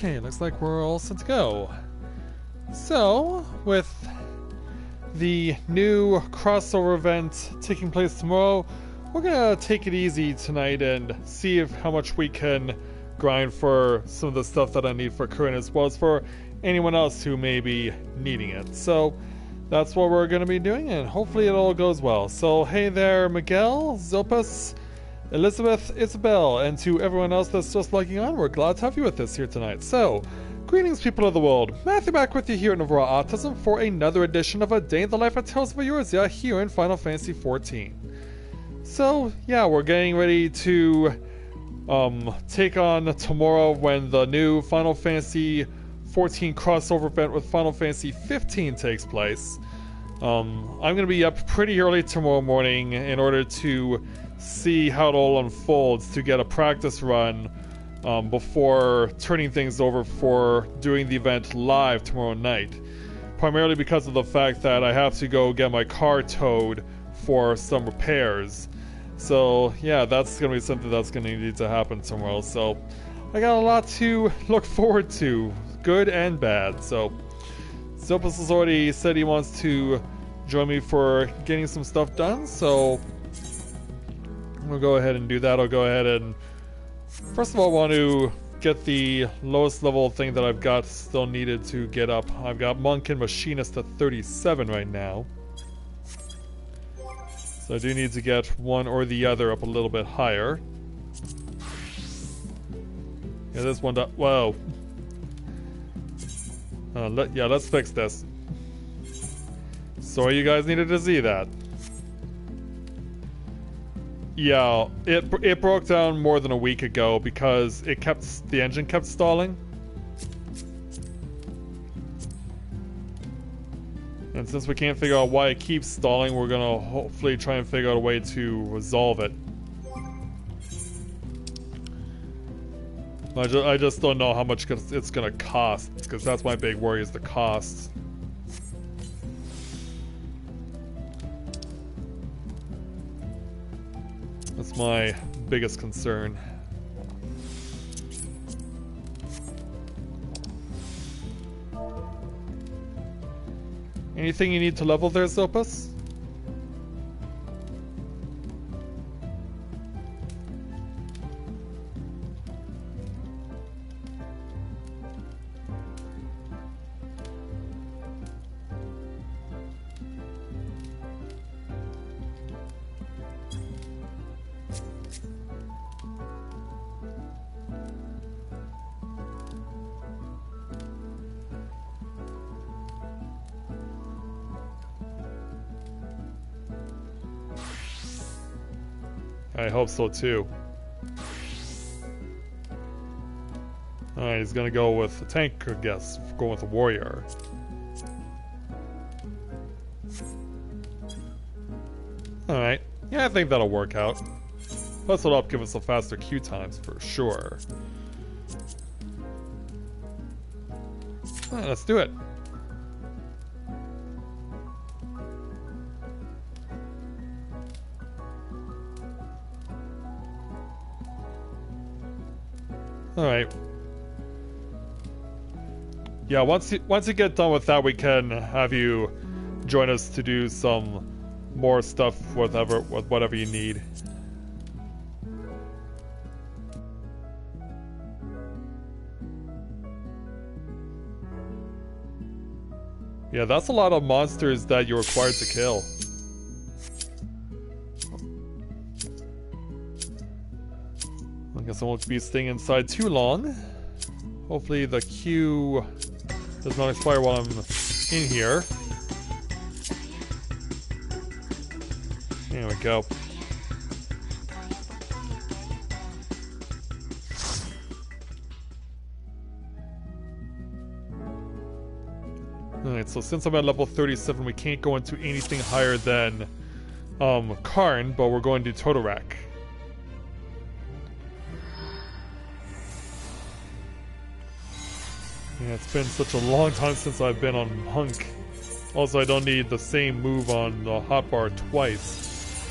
Okay, looks like we're all set to go. So, with the new crossover event taking place tomorrow, we're gonna take it easy tonight and see how much we can grind for some of the stuff that I need for Corinne, as well as for anyone else who may be needing it. So that's what we're gonna be doing, and hopefully it all goes well. So hey there, Miguel, Zopus, Elizabeth, Isabel, and to everyone else that's just logging on, we're glad to have you with us here tonight. So, greetings, people of the world. Matthew back with you here at Novaura Autism for another edition of A Day in the Life of Tales of Eorzea here in Final Fantasy XIV. So, yeah, we're getting ready to take on tomorrow when the new Final Fantasy XIV crossover event with Final Fantasy XV takes place. I'm going to be up pretty early tomorrow morning in order to see how it all unfolds, to get a practice run before turning things over for doing the event live tomorrow night. Primarily because of the fact that I have to go get my car towed for some repairs. So yeah, that's going to be something that's going to need to happen tomorrow. So I got a lot to look forward to, good and bad. So Zopus has already said he wants to join me for getting some stuff done, so we'll go ahead and do that. I'll go ahead and first of all want to get the lowest level thing that I've got still needed to get up. I've got Monk and Machinist at 37 right now. So I do need to get one or the other up a little bit higher. Yeah, this one does. Whoa. Yeah, let's fix this. Sorry you guys needed to see that. Yeah, it broke down more than a week ago because the engine kept stalling. And since we can't figure out why it keeps stalling, we're gonna hopefully try and figure out a way to resolve it. I just don't know how much it's gonna cost, because that's my big worry, is the cost. That's my biggest concern. Anything you need to level there, Zopus? I hope so too. Alright, he's gonna go with the tank, I guess. Go with the warrior. Alright. Yeah, I think that'll work out. Plus it'll give us a faster queue times for sure. Alright, let's do it. Alright. Yeah, once you get done with that, we can have you join us to do some more stuff with whatever you need. Yeah, that's a lot of monsters that you're required to kill. I guess I won't be staying inside too long. Hopefully the queue does not expire while I'm in here. There we go. Alright, so since I'm at level 37, we can't go into anything higher than Karn, but we're going to Totorak. Yeah, it's been such a long time since I've been on Hunk. Also, I don't need the same move on the hotbar twice.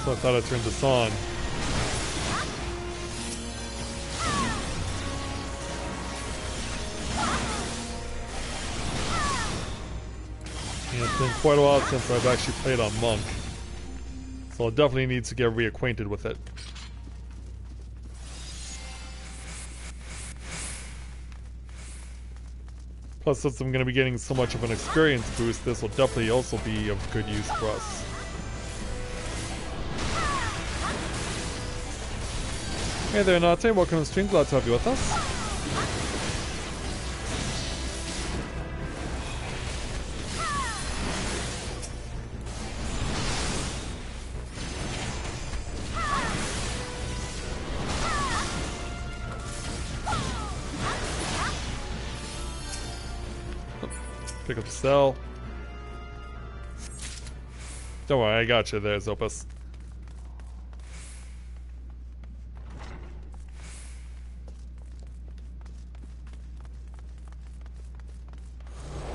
So I thought I turned this on. And it's been quite a while since I've actually played on Monk. So I definitely need to get reacquainted with it. Plus, since I'm going to be getting so much of an experience boost, this will definitely also be of good use for us. Hey there, Nate. Welcome to the stream. Glad to have you with us. Pick up the cell. Don't worry, I got you there, Zopus.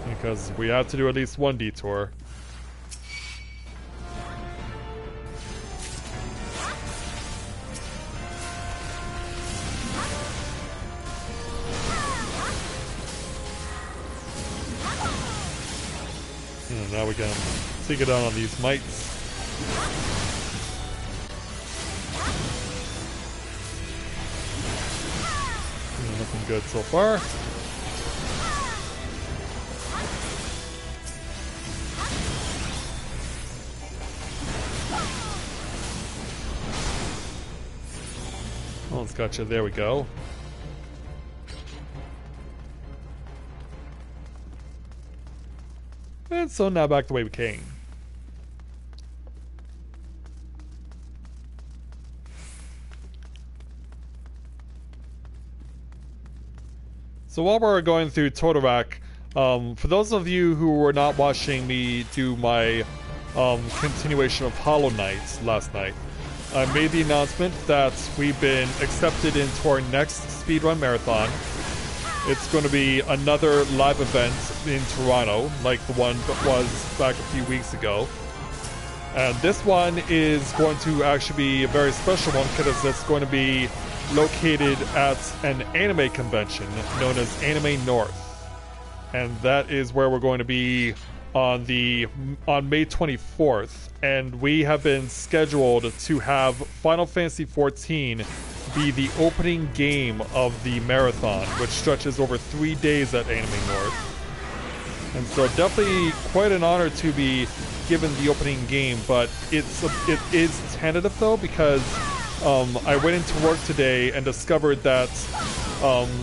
Because we have to do at least one detour. And now we can take it down on these mites. Nothing good so far. Oh, it's got you. There we go. And so now back the way we came. So while we're going through Totorak, for those of you who were not watching me do my continuation of Hollow Knight last night, I made the announcement that we've been accepted into our next speedrun marathon. It's going to be another live event in Toronto, like the one that was back a few weeks ago. And this one is going to actually be a very special one because it's going to be located at an anime convention known as Anime North. And that is where we're going to be on May 24th. And we have been scheduled to have Final Fantasy XIV be the opening game of the marathon, which stretches over 3 days at Anime North. And so definitely quite an honor to be given the opening game, but it is tentative though, because I went into work today and discovered that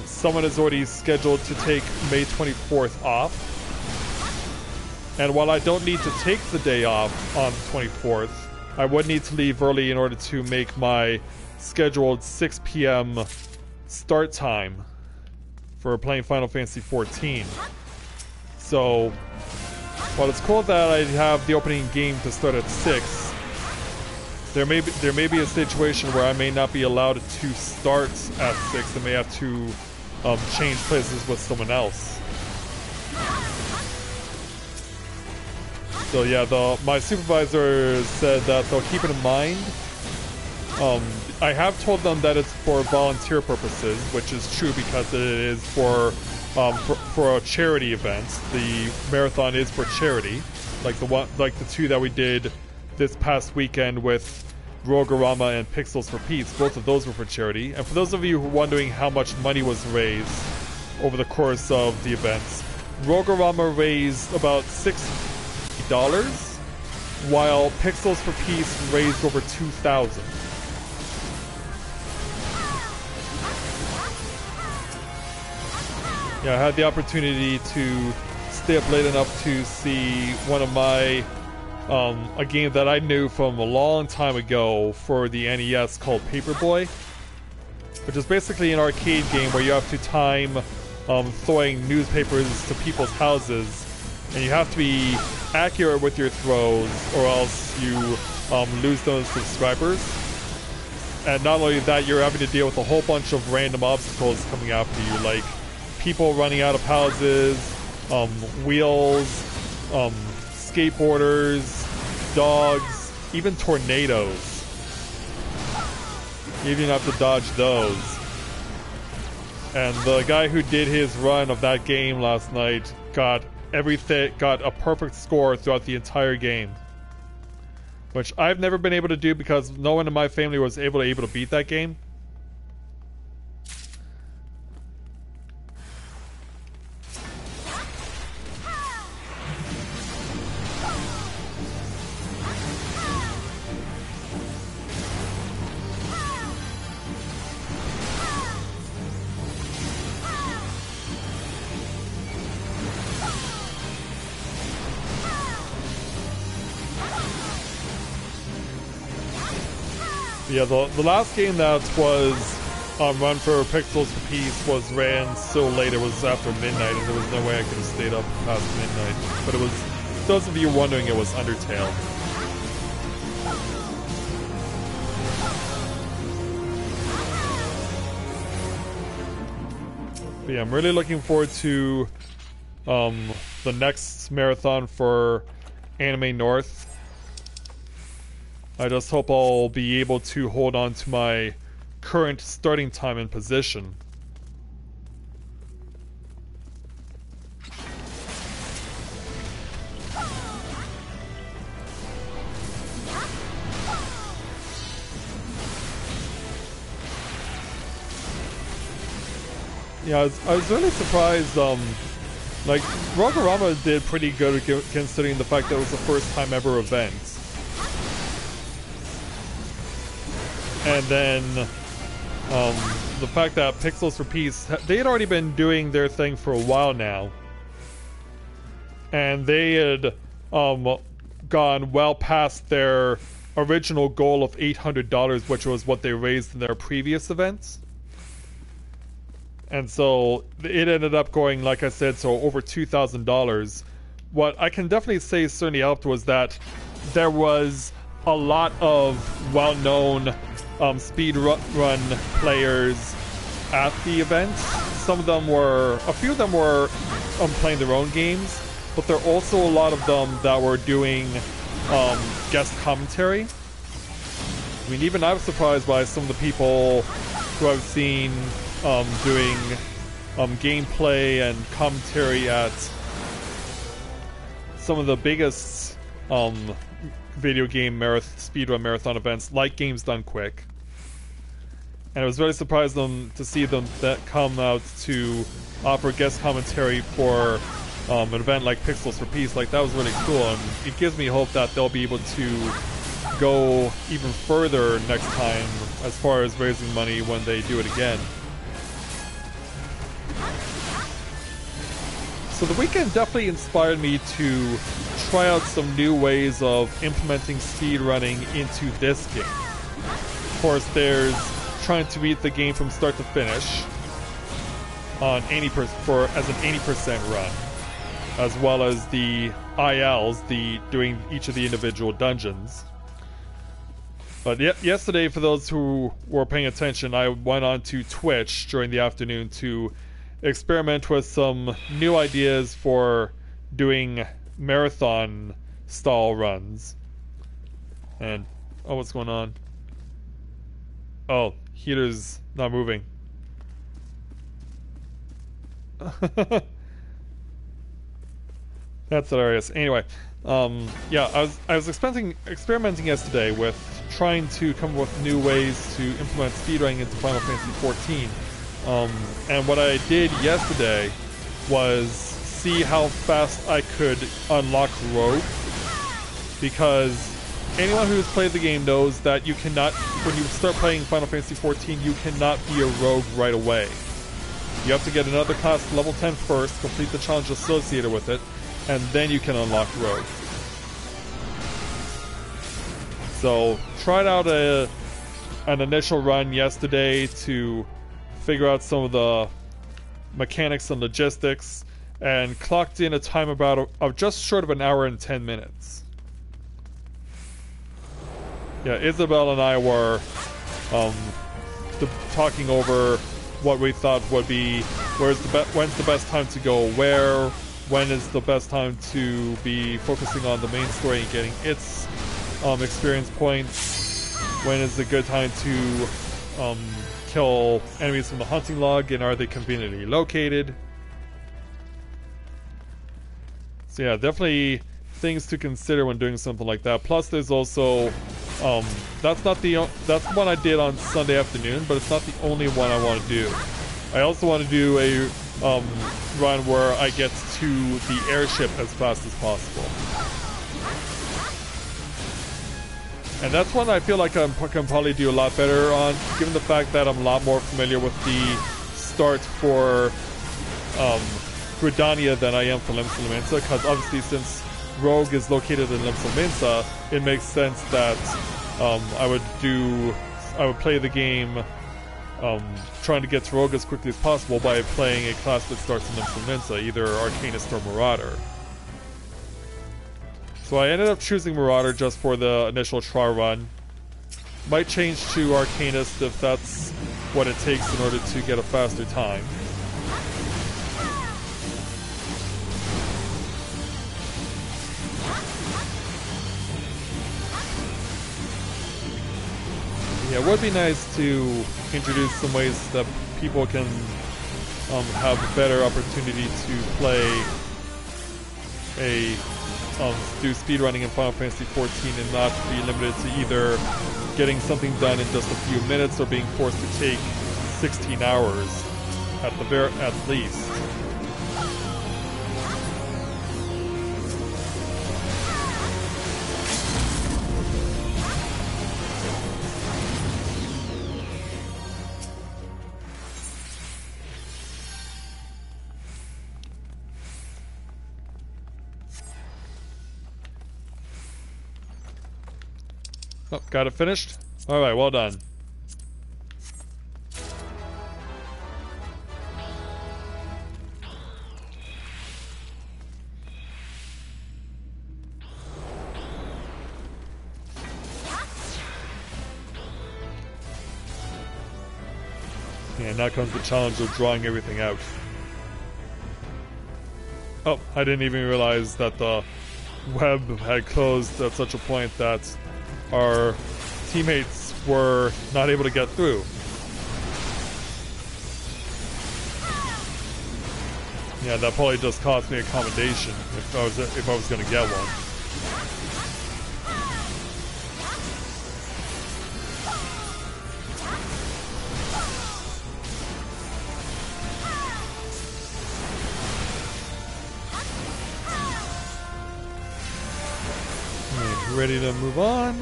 someone is already scheduled to take May 24th off. And while I don't need to take the day off on the 24th, I would need to leave early in order to make my scheduled 6 p.m. start time for playing Final Fantasy XIV. So, while it's cool that I have the opening game to start at 6, there may be a situation where I may not be allowed to start at 6 and may have to change places with someone else. So yeah, my supervisor said that they'll keep it in mind. I have told them that it's for volunteer purposes, which is true because it is for a charity event. The marathon is for charity, like the two that we did this past weekend with Rogorama and Pixels for Peace. Both of those were for charity. And for those of you who are wondering how much money was raised over the course of the events, Rogorama raised about $6, while Pixels for Peace raised over $2,000. Yeah, I had the opportunity to stay up late enough to see one of my a game that I knew from a long time ago for the NES called Paperboy, which is basically an arcade game where you have to time throwing newspapers to people's houses, and you have to be accurate with your throws or else you lose those subscribers. And not only that, you're having to deal with a whole bunch of random obstacles coming after you, like people running out of houses, wheels, skateboarders, dogs, even tornadoes. You even have to dodge those. And the guy who did his run of that game last night got a perfect score throughout the entire game. Which I've never been able to do because no one in my family was able to beat that game. Yeah, the last game that was Run for Pixels for Peace was ran so late it was after midnight, and there was no way I could have stayed up past midnight. But it was, those of you wondering, it was Undertale. But yeah, I'm really looking forward to the next marathon for Anime North. I just hope I'll be able to hold on to my current starting time and position. Yeah, I was really surprised, like, Rogorama did pretty good considering the fact that it was the first time ever event. And then, the fact that Pixels for Peace, they had already been doing their thing for a while now. And they had, gone well past their original goal of $800, which was what they raised in their previous events. And so, it ended up going, like I said, so over $2,000. What I can definitely say certainly helped was that there was a lot of well-known speed run players at the event. A few of them were playing their own games, but there are also a lot of them that were doing guest commentary. I mean, even I was surprised by some of the people who I've seen doing gameplay and commentary at some of the biggest video game speedrun marathon events, like Games Done Quick. And I was very surprised to see them that come out to offer guest commentary for an event like Pixels for Peace. Like, that was really cool, and it gives me hope that they'll be able to go even further next time as far as raising money when they do it again. So the weekend definitely inspired me to try out some new ways of implementing speedrunning into this game. Of course, there's trying to beat the game from start to finish on as an 80% run, as well as the ILs, doing each of the individual dungeons. But yesterday, for those who were paying attention, I went on to Twitch during the afternoon to experiment with some new ideas for doing marathon style runs. And oh, what's going on? Oh, heater's not moving. That's hilarious. Anyway, yeah, I was experimenting yesterday with trying to come up with new ways to implement speedrunning into Final Fantasy XIV. And what I did yesterday was see how fast I could unlock Rogue, because anyone who's played the game knows that you cannot, when you start playing Final Fantasy XIV, you cannot be a rogue right away. You have to get another class level 10 first, complete the challenge associated with it, and then you can unlock Rogue. So, tried out an initial run yesterday to figure out some of the mechanics and logistics, and clocked in a time of just short of an hour and 10 minutes. Yeah, Isabel and I were talking over what we thought would be when's the best time to go where, when is the best time to be focusing on the main story and getting its experience points, when is a good time to kill enemies from the hunting log, and are they conveniently located? So yeah, definitely things to consider when doing something like that. Plus, there's also that's one I did on Sunday afternoon, but it's not the only one I want to do. I also want to do a run where I get to the airship as fast as possible. And that's one I feel like I can probably do a lot better on, given the fact that I'm a lot more familiar with the start for Gridania than I am for Limsa Lominsa, because obviously since Rogue is located in Limsa Lominsa, it makes sense that I would play the game trying to get to Rogue as quickly as possible by playing a class that starts in Limsa Lominsa, either Arcanist or Marauder. So I ended up choosing Marauder just for the initial trial run. Might change to Arcanist if that's what it takes in order to get a faster time. Yeah, it would be nice to introduce some ways that people can have a better opportunity to play do speedrunning in Final Fantasy XIV and not be limited to either getting something done in just a few minutes or being forced to take 16 hours at least. Oh, got it finished? Alright, well done. And now comes the challenge of drawing everything out. Oh, I didn't even realize that the web had closed at such a point that our teammates were not able to get through. Yeah, that probably just cost me accommodation if I was going to get one. Ready to move on.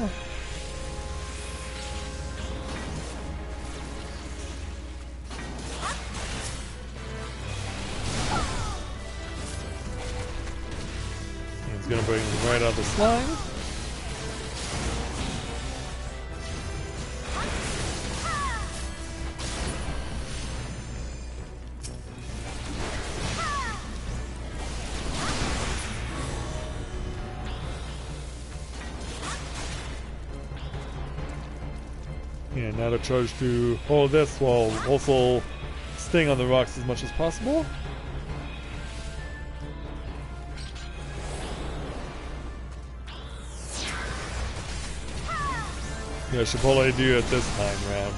He's gonna bring him right out of the slime. And now to charge to hold this while also staying on the rocks as much as possible. Yeah, I should probably do it this time round.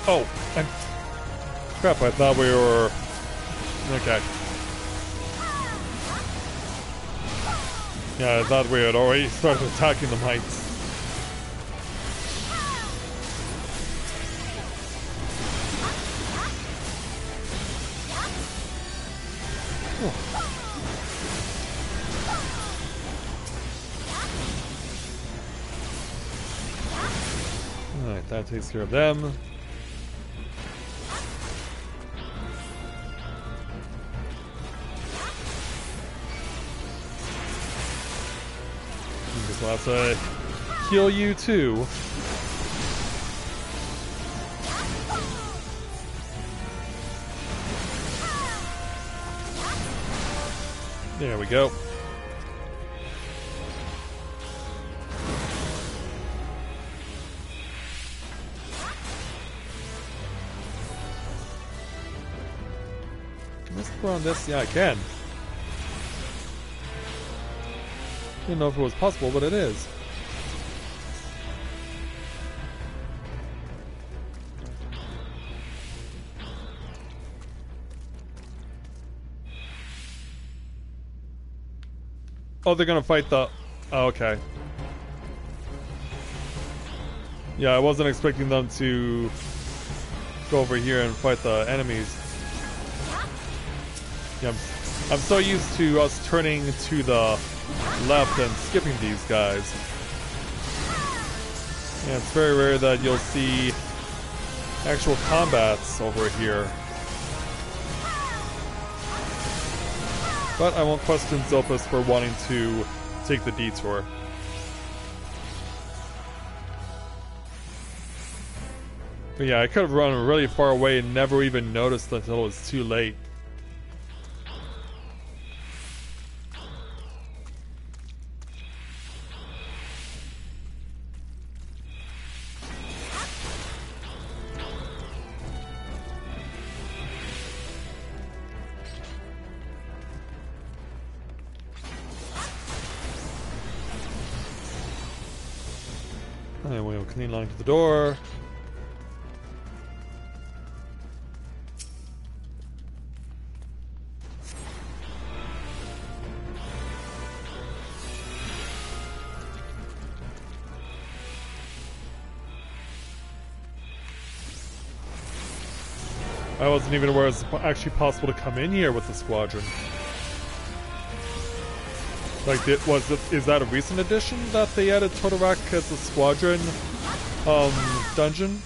Oh, crap, I thought we were... Okay. Yeah, I thought we had already started attacking the mites. Alright, that takes care of them. I'll have to heal you too. There we go. Can I score on this? Yeah, I can. Didn't know if it was possible, but it is. Oh, they're gonna fight the... Oh, okay. Yeah, I wasn't expecting them to go over here and fight the enemies. Yeah, I'm so used to us turning to the left and skipping these guys. Yeah, it's very rare that you'll see actual combats over here. But I won't question Zopus for wanting to take the detour. But yeah, I could have run really far away and never even noticed until it was too late. And we'll clean line to the door. I wasn't even aware it was actually possible to come in here with the squadron. Like, is that a recent addition that they added Todorok as a squadron dungeon?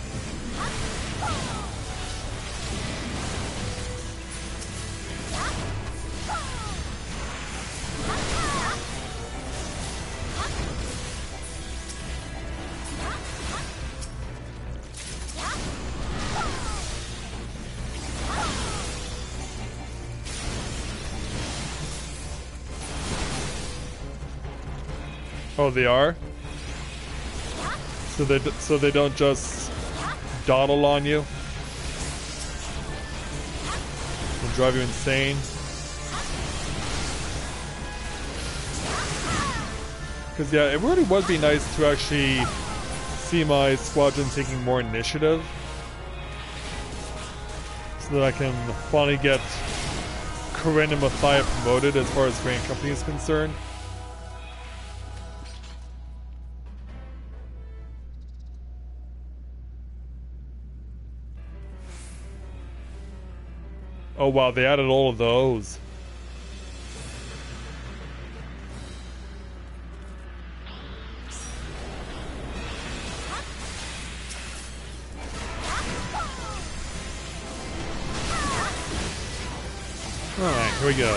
Oh, they are? So they don't just dawdle on you and drive you insane? Because yeah, it really would be nice to actually see my squadron taking more initiative, so that I can finally get Corinne and Mathia promoted as far as Grand Company is concerned. Oh wow, they added all of those. Alright, here we go.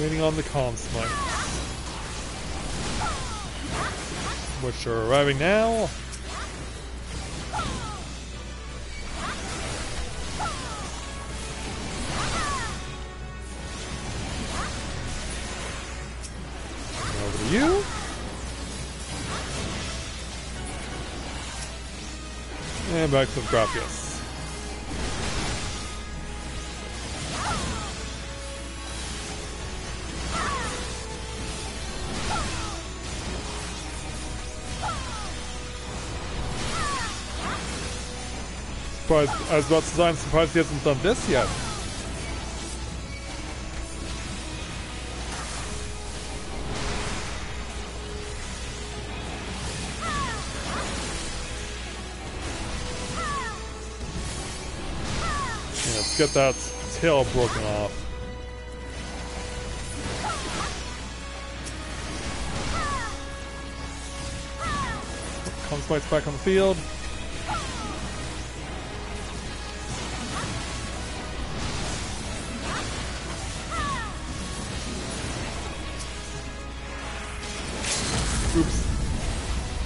Waiting on the comm smite, which are arriving now. Over to you. And back to the Graphius. I was about to say, I'm surprised he hasn't done this yet. Yeah, let's get that tail broken off. Comes Smite's back on the field. Oops.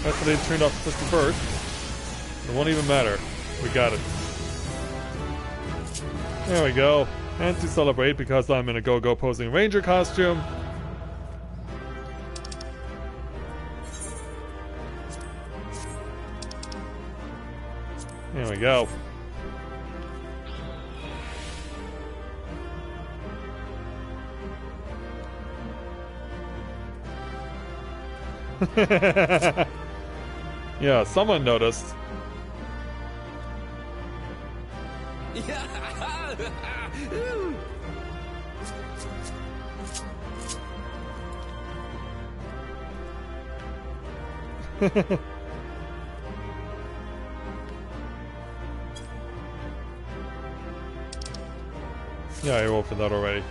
That's what they turned off the system first. It won't even matter. We got it. There we go. And to celebrate, because I'm in a go-go posing ranger costume, there we go. Yeah, someone noticed. Yeah, I opened that already.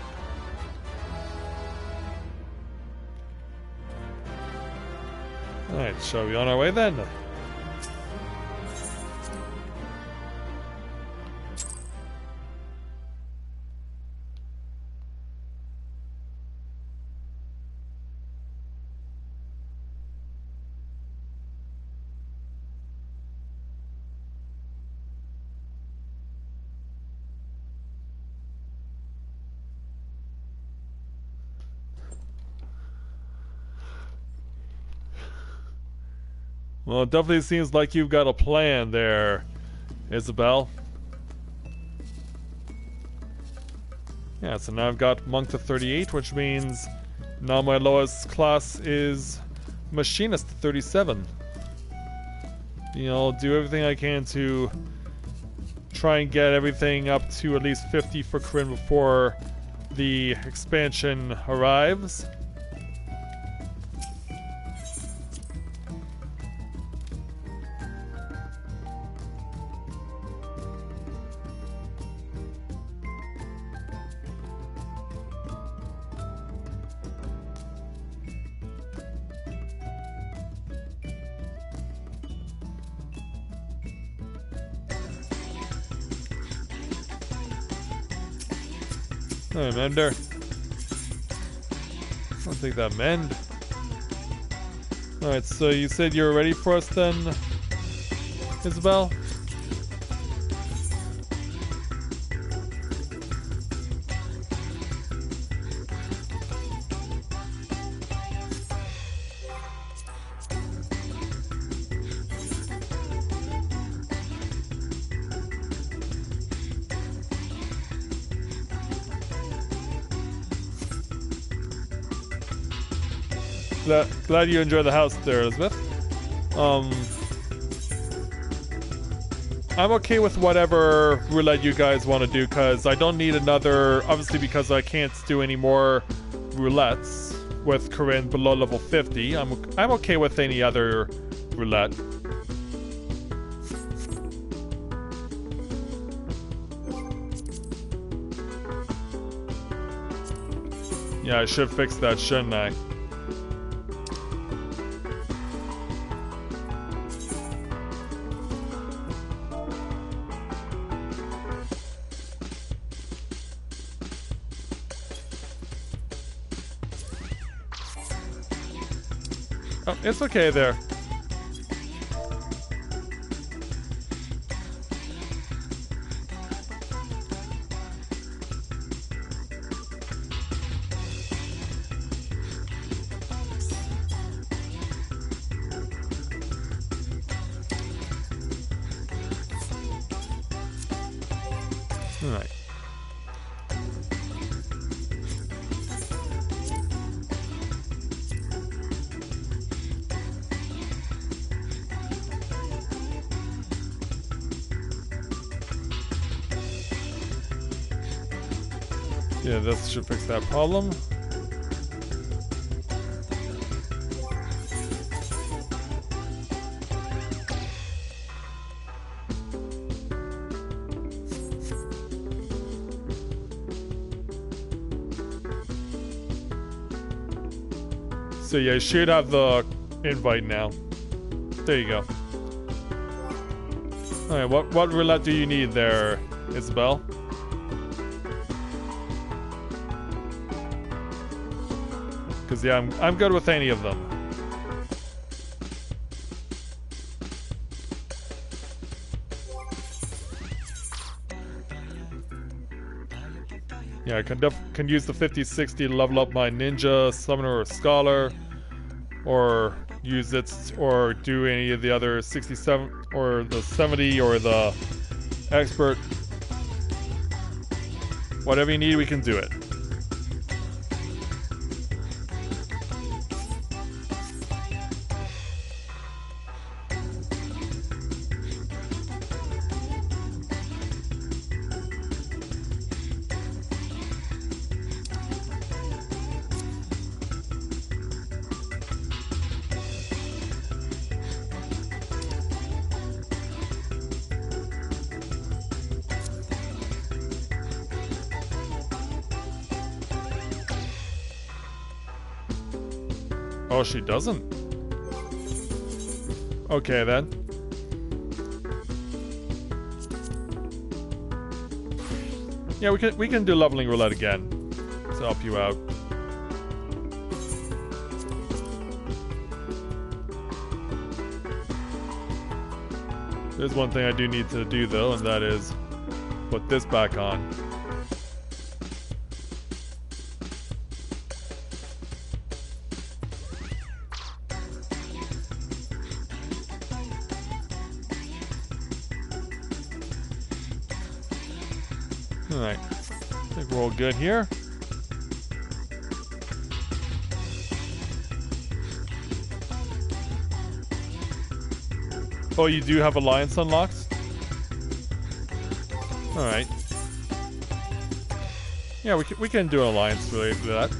Alright, shall we on our way then? Well, it definitely seems like you've got a plan there, Isabel. Yeah, so now I've got Monk to 38, which means now my lowest class is Machinist to 37. You know, I'll do everything I can to try and get everything up to at least 50 for Corinne before the expansion arrives. Hey, Mender. I'll take that mend. Alright, so you said you were ready for us then, Isabel? Glad you enjoy the house there, Elizabeth. I'm okay with whatever roulette you guys want to do, because I don't need another, obviously because I can't do any more roulettes with Corinne below level 50. I'm okay with any other roulette. Yeah, I should fix that, shouldn't I? Oh, it's okay there. All right. Yeah, this should fix that problem. So yeah, you should have the invite now. There you go. Alright, what roulette do you need there, Isabel? Because yeah, I'm good with any of them. Yeah, I can use the 50-60 to level up my ninja, summoner, or scholar, or use it, or do any of the other 67 or the 70 or the expert. Whatever you need, we can do it. Oh, she doesn't? Okay, then. Yeah, we can do leveling roulette again to help you out. There's one thing I do need to do though, and that is put this back on. Alright, I think we're all good here. Oh, you do have Alliance unlocked? Alright. Yeah, we can do an Alliance related to that.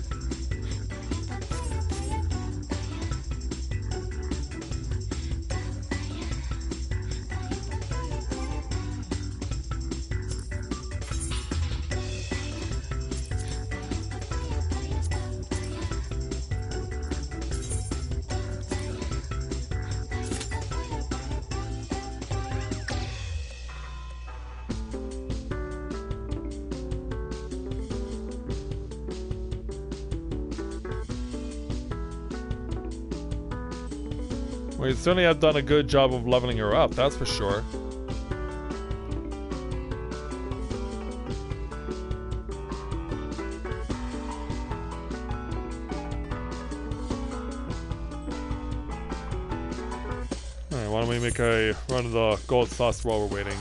We certainly have done a good job of leveling her up, that's for sure. Alright, why don't we make a run of the gold sauce while we're waiting?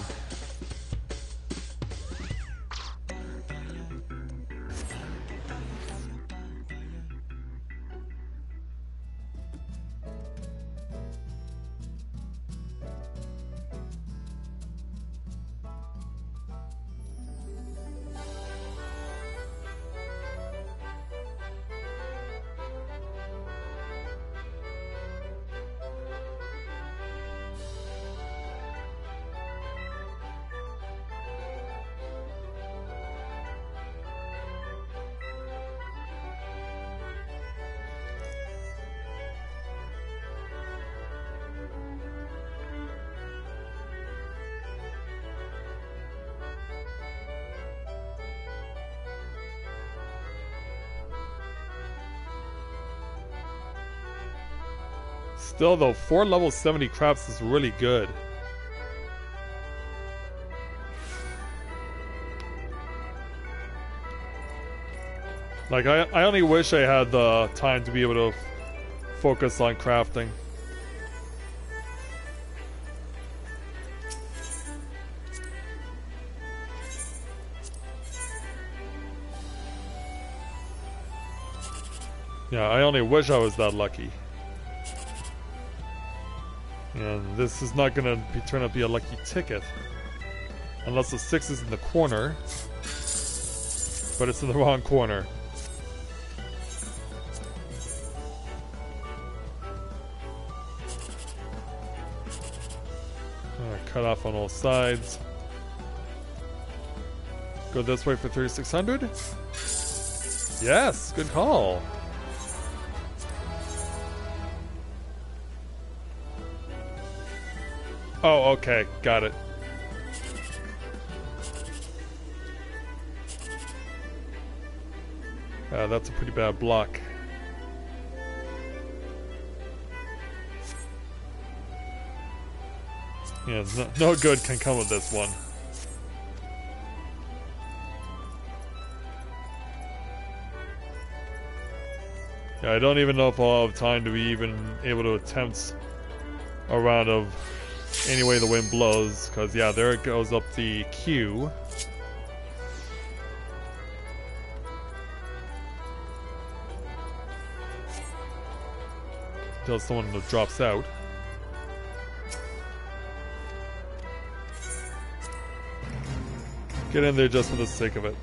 Still though, 4 level 70 crafts is really good. Like, I only wish I had the time to be able to focus on crafting. Yeah, I only wish I was that lucky. And this is not gonna turn out to be a lucky ticket. Unless the 6 is in the corner. But it's in the wrong corner. Cut off on all sides. Go this way for 3,600. Yes, good call. Oh, okay, got it. That's a pretty bad block. Yeah, no good can come of this one. Yeah, I don't even know if I'll have time to be even able to attempt a round of any way the wind blows, because yeah, there it goes up the queue. Until someone drops out. Get in there just for the sake of it.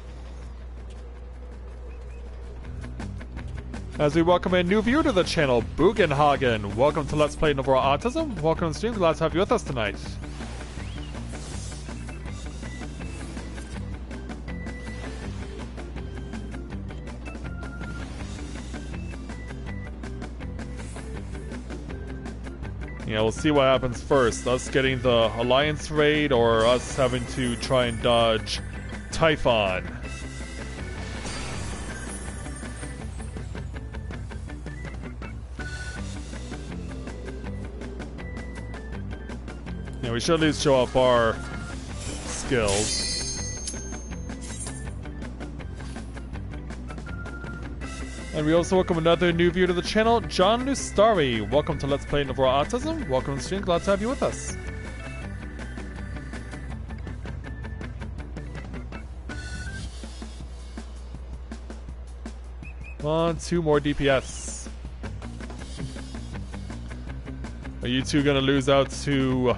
As we welcome a new viewer to the channel, Bugenhagen. Welcome to Let's Play Novaura Autism. Welcome to stream. Glad to have you with us tonight. Yeah, we'll see what happens first. Us getting the Alliance raid or us having to try and dodge Typhon. Yeah, we should at least show off our skills. And we also welcome another new viewer to the channel, John Nustari. Welcome to Let's Play Novaura Autism. Welcome to the stream. Glad to have you with us. Come on, 2 more DPS. Are you two gonna lose out to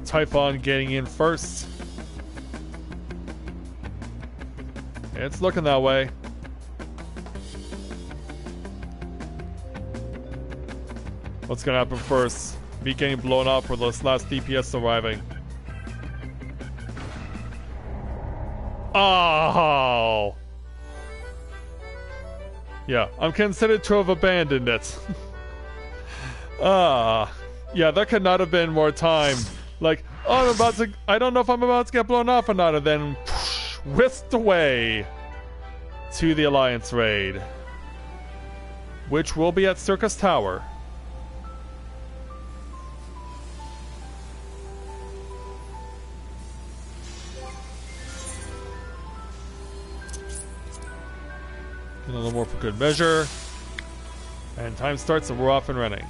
Typhon getting in first? It's looking that way. What's gonna happen first? Me getting blown up or this last DPS arriving? Oh! Yeah, I'm considered to have abandoned it. Yeah, that could not have been more time. Like, oh, I don't know if I'm about to get blown off or not, and then whisked away to the Alliance raid, which will be at Circus Tower. A little more for good measure. And time starts and we're off and running.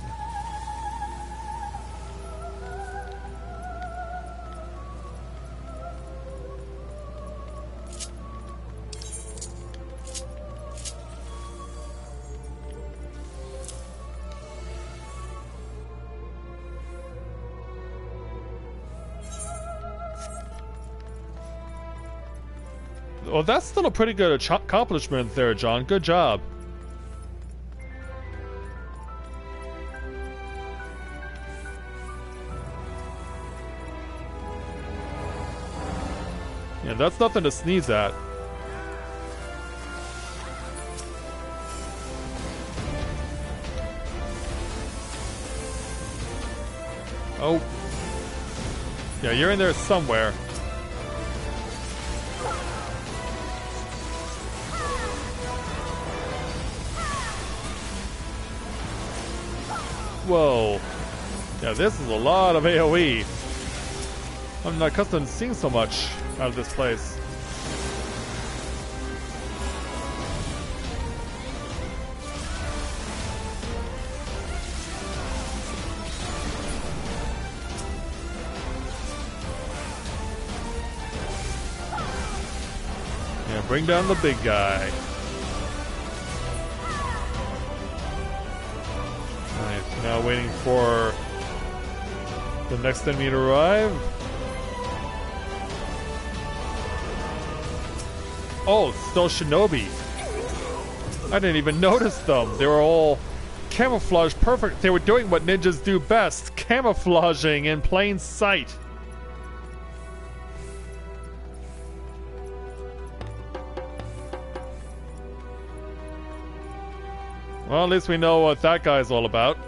Well, that's still a pretty good accomplishment there, John. Good job. Yeah, that's nothing to sneeze at. Oh. Yeah, you're in there somewhere. Whoa. Yeah, this is a lot of AoE. I'm not accustomed to seeing so much out of this place. Yeah, bring down the big guy. Now waiting for the next enemy to arrive. Oh, still Shinobi. I didn't even notice them. They were all camouflaged perfect. They were doing what ninjas do best, camouflaging in plain sight. Well, at least we know what that guy's all about.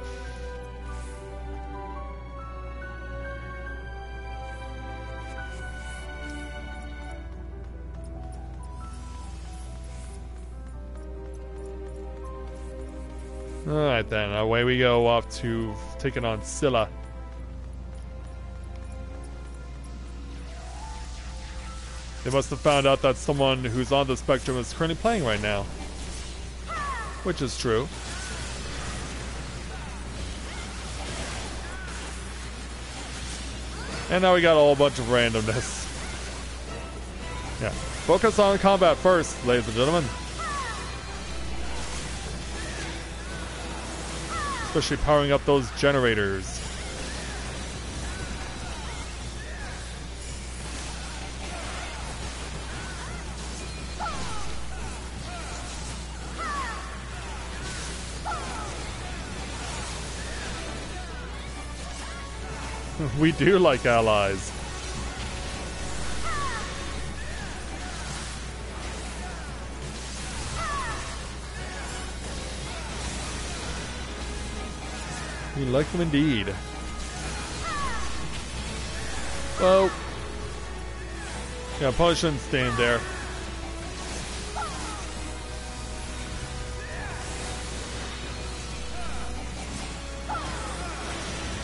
Alright then, away we go off to taking on Scylla. They must have found out that someone who's on the spectrum is currently playing right now. Which is true. And now we got a whole bunch of randomness. Yeah. Focus on combat first, ladies and gentlemen. Especially powering up those generators. We do like allies. We like them indeed. Whoa. Yeah, probably shouldn't stand there.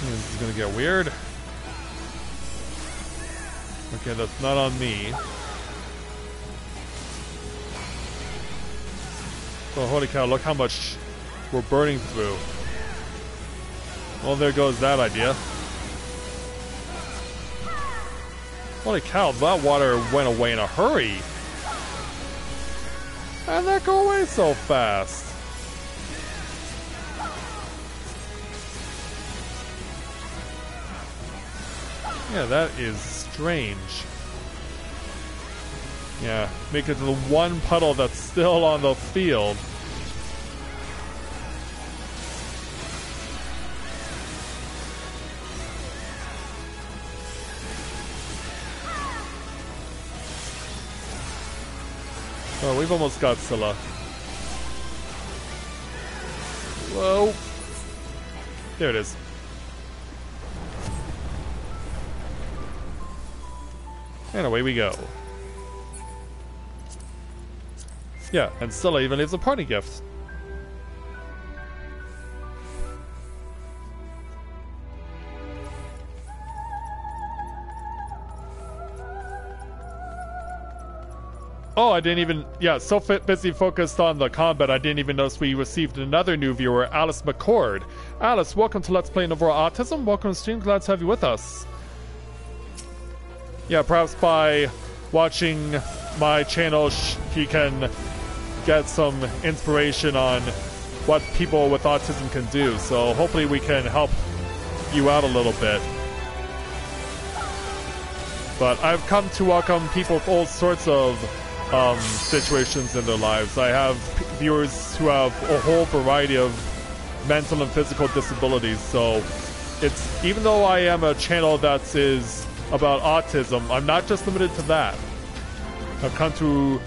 This is gonna get weird. Okay, that's not on me. Oh, holy cow, look how much we're burning through. Well, there goes that idea. Holy cow, that water went away in a hurry. How'd that go away so fast? Yeah, that is strange. Yeah, make it to the one puddle that's still on the field. Oh, we've almost got Scylla. Whoa. There it is. And away we go. Yeah, and Scylla even leaves a party gift. Oh, I didn't even... Yeah, so busy focused on the combat, I didn't even notice we received another new viewer, Alice McCord. Alice, welcome to Let's Play Novaura Autism. Welcome to stream. Glad to have you with us. Yeah, perhaps by watching my channel, he can get some inspiration on what people with autism can do. So hopefully we can help you out a little bit. But I've come to welcome people with all sorts of situations in their lives. I have viewers who have a whole variety of mental and physical disabilities. So it's, even though I am a channel that is about autism, I'm not just limited to that. I've come to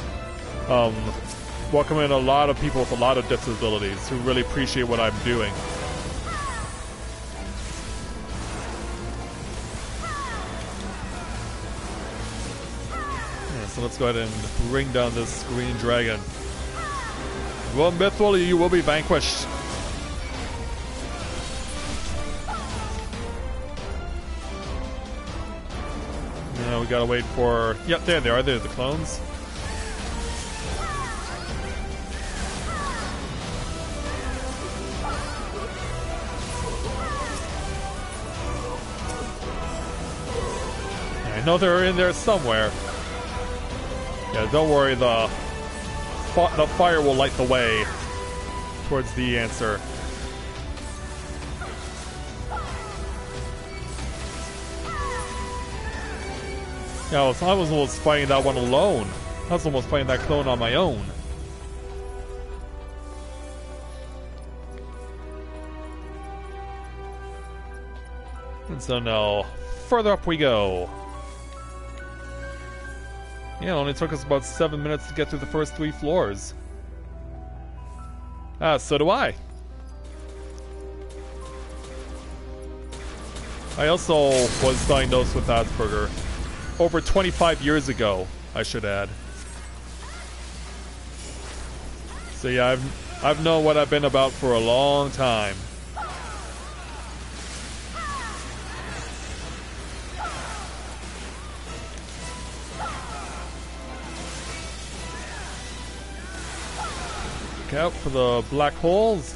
welcome in a lot of people with a lot of disabilities who really appreciate what I'm doing. Yeah, so let's go ahead and bring down this green dragon. Well, Mythwell, you will be vanquished. We gotta wait for... Yep, there they are. They're the clones. I know they're in there somewhere. Yeah, don't worry. The fire will light the way towards the answer. Yeah, I was almost fighting that one alone. I was almost fighting that clone on my own. And so now, further up we go. Yeah, it only took us about 7 minutes to get through the first 3 floors. Ah, so do I. I also was diagnosed with Asperger. Over 25 years ago, I should add. So yeah, I've known what I've been about for a long time. Look out for the black holes.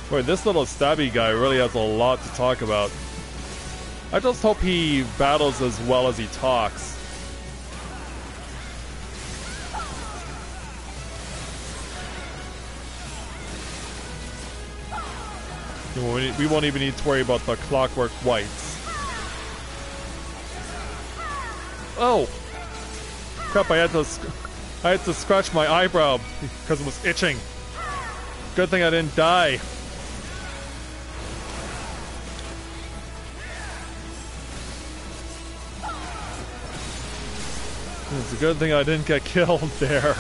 Boy, this little stabby guy really has a lot to talk about. I just hope he battles as well as he talks. We won't even need to worry about the clockwork whites. Oh! Crap, I had to scratch my eyebrow because it was itching. Good thing I didn't die. It's a good thing I didn't get killed there.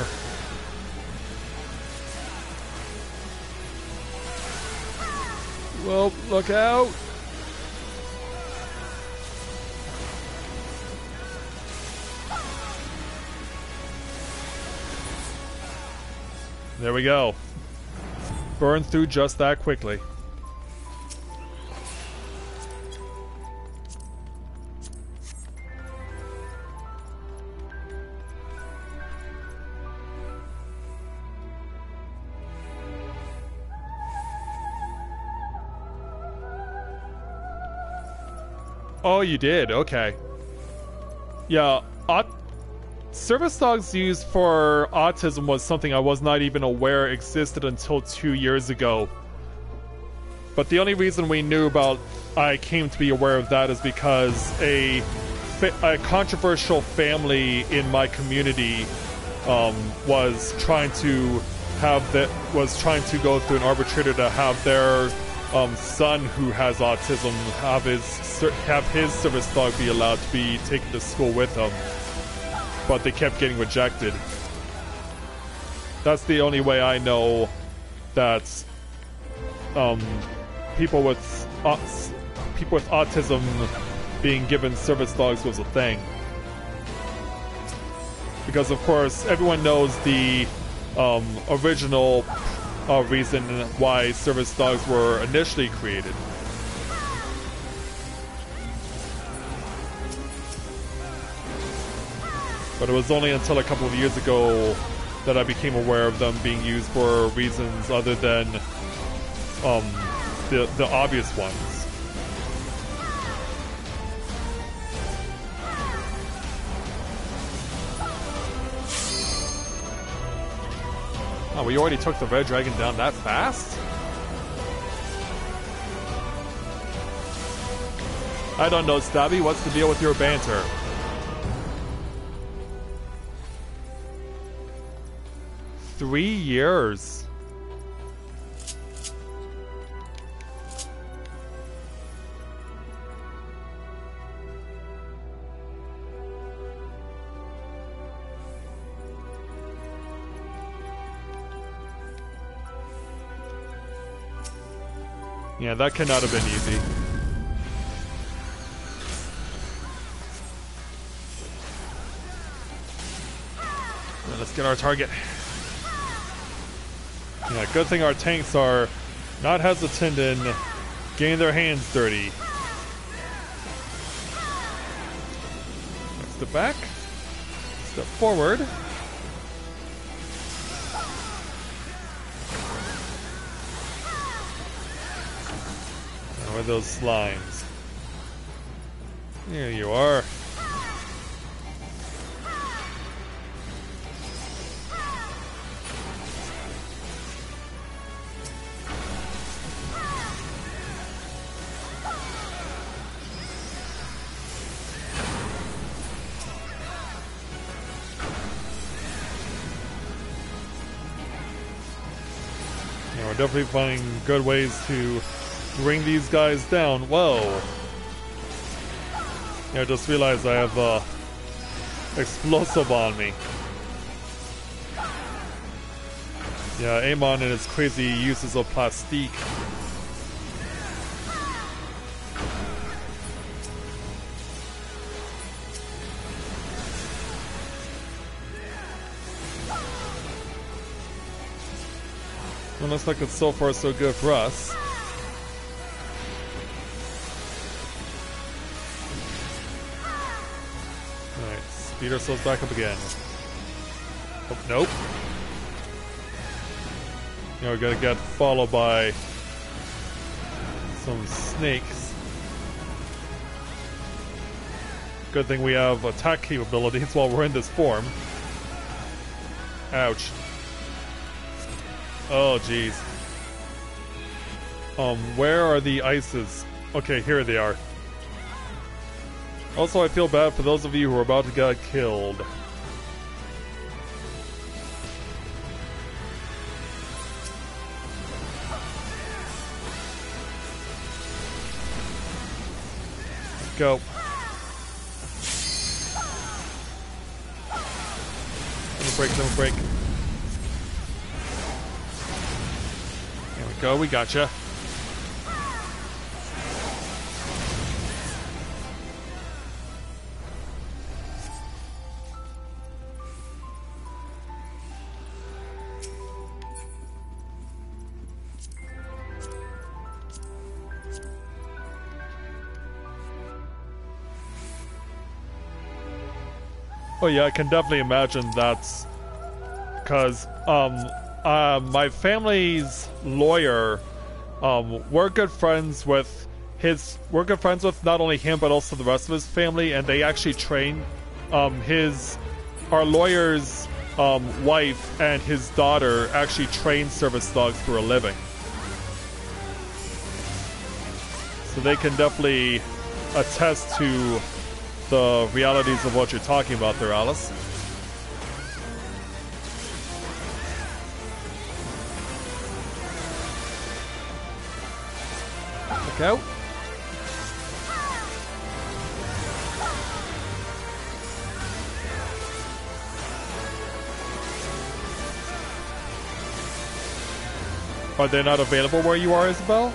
Well, look out! There we go. Burn through just that quickly. Oh, you did? Okay. Yeah, service dogs used for autism was something I was not even aware existed until 2 years ago. But the only reason we knew about, I came to be aware of that is because a controversial family in my community was trying to go through an arbitrator to have their son who has autism have his service dog be allowed to be taken to school with him, but they kept getting rejected. That's the only way I know that people with autism being given service dogs was a thing. Because of course everyone knows the original reason why service dogs were initially created. But it was only until a couple of years ago that I became aware of them being used for reasons other than the obvious ones. Oh, we already took the red dragon down that fast? I don't know, Stabby. What's the deal with your banter? Three years. Yeah, that cannot have been easy. Now let's get our target. Yeah, good thing our tanks are not hesitant in getting their hands dirty. Step back. Step forward. Where are those slimes? There you are. Yeah, we're definitely finding good ways to bring these guys down. Whoa. Yeah, I just realized I have explosive on me. Yeah, Amon and his crazy uses of plastique. Well, looks like it's so far so good for us. Speed ourselves back up again. Oh, nope. Now we gotta get followed by some snakes. Good thing we have attack capabilities while we're in this form. Ouch. Oh, jeez. Where are the ices? Okay, here they are. Also, I feel bad for those of you who are about to get killed. Let's go. break, don't break. There we go, we gotcha. Oh yeah, I can definitely imagine that's because my family's lawyer, we're good friends with not only him but also the rest of his family, and they actually train our lawyer's wife and his daughter actually train service dogs for a living, so they can definitely attest to the realities of what you're talking about there, Alice. Look out. Are they not available where you are, Isabel?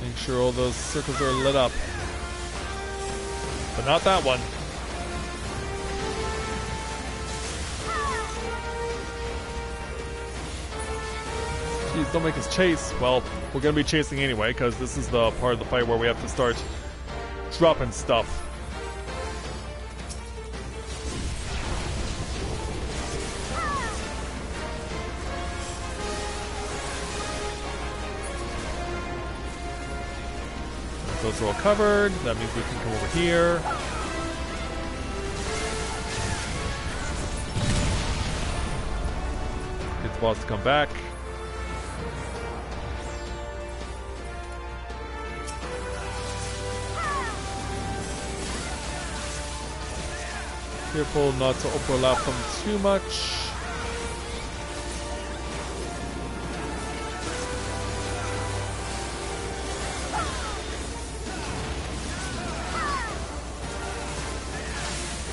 Make sure all those circles are lit up. But not that one. Jeez, don't make us chase. Well, we're gonna be chasing anyway, because this is the part of the fight where we have to start dropping stuff. Those are all covered. That means we can come over here. Get the boss to come back. Careful not to overlap them too much.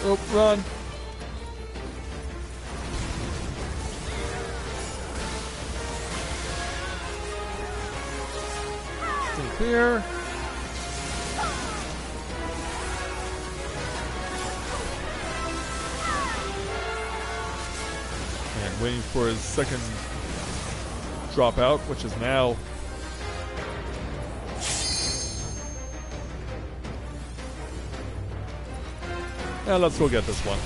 Oh, run. Stay clear. And waiting for his second dropout, which is now. Now let's go get this one.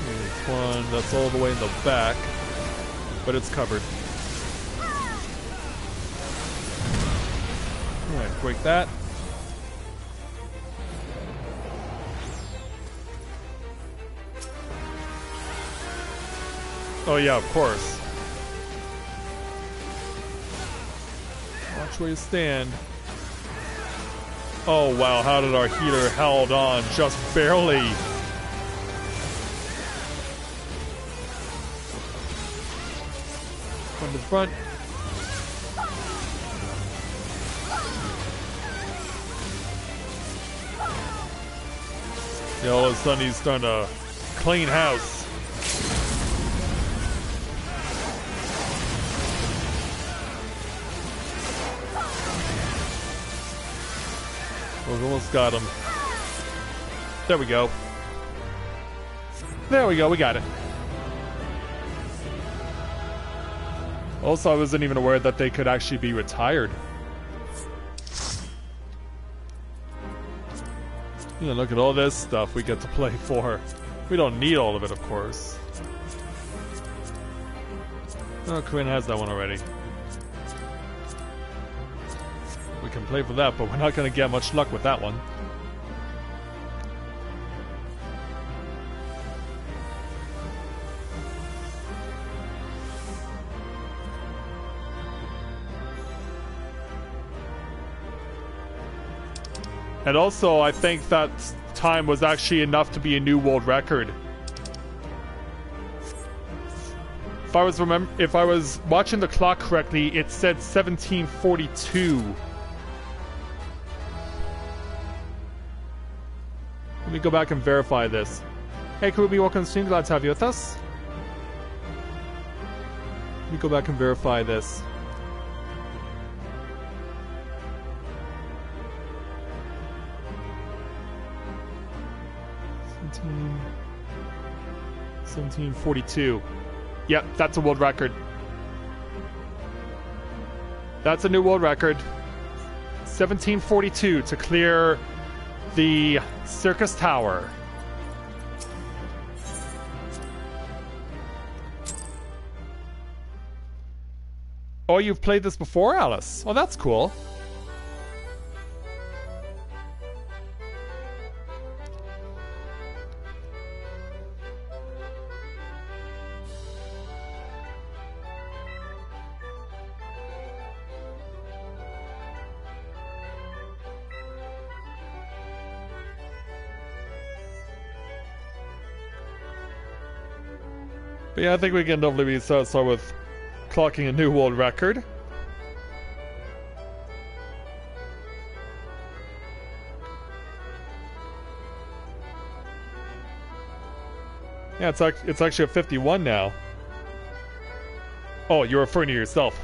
Here's one that's all the way in the back, but it's covered. Alright, break that. Oh yeah, of course. Watch where you stand. Oh wow, how did our healer held on just barely? From the front. Yeah, all of a sudden he's starting to clean house. We've almost got him. There we go. There we go, we got it. Also, I wasn't even aware that they could actually be retired. You know, look at all this stuff we get to play for. We don't need all of it, of course. Oh, Corinne has that one already. We can play for that, but we're not going to get much luck with that one. And also, I think that time was actually enough to be a new world record. If I was watching the clock correctly, it said 1742. Let me go back and verify this. Hey, Karubi, welcome to the stream. Glad to have you with us. Let me go back and verify this. $17 1742. Yep, that's a world record. That's a new world record. 1742 to clear the Circus Tower. Oh, you've played this before, Alice? Oh, that's cool. But yeah, I think we can definitely start with clocking a new world record. Yeah, it's actually a 51 now. Oh, you're referring to yourself.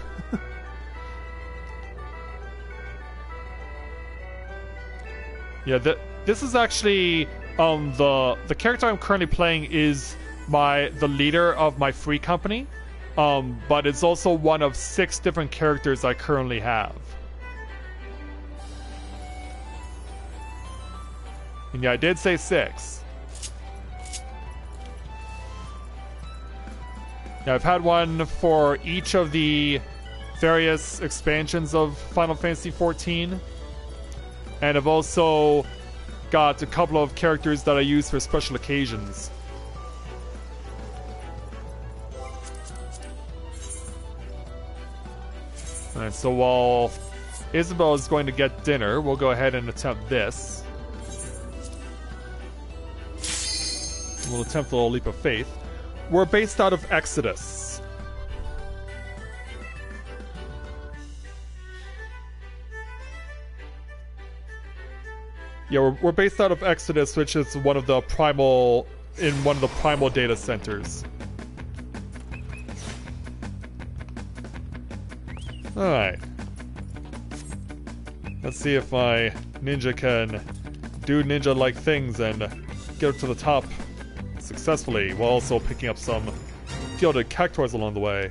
Yeah, this is actually the character I'm currently playing is the leader of my free company, but it's also one of 6 different characters I currently have. And yeah, I did say 6. Yeah, I've had one for each of the various expansions of Final Fantasy XIV, and I've also got a couple of characters that I use for special occasions. Alright, so while Isabel is going to get dinner, we'll go ahead and attempt this. We'll attempt a little leap of faith. We're based out of Exodus. Yeah, we're based out of Exodus, which is one of the primal data centers. Alright. Let's see if my ninja can do ninja-like things and get up to the top successfully, while also picking up some fielded cactuars along the way.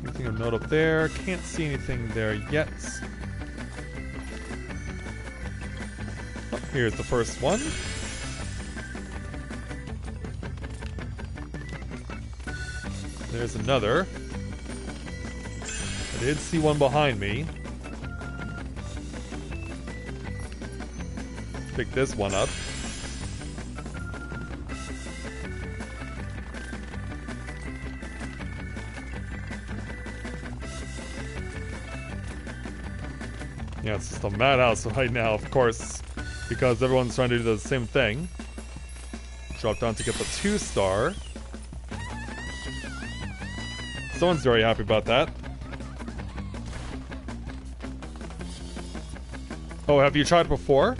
Anything of note up there? Can't see anything there yet. Oh, here's the first one. There's another. I did see one behind me. Pick this one up. Yeah, it's just a madhouse right now, of course, because everyone's trying to do the same thing. Drop down to get the 2-star. Someone's very happy about that. Oh, have you tried it before?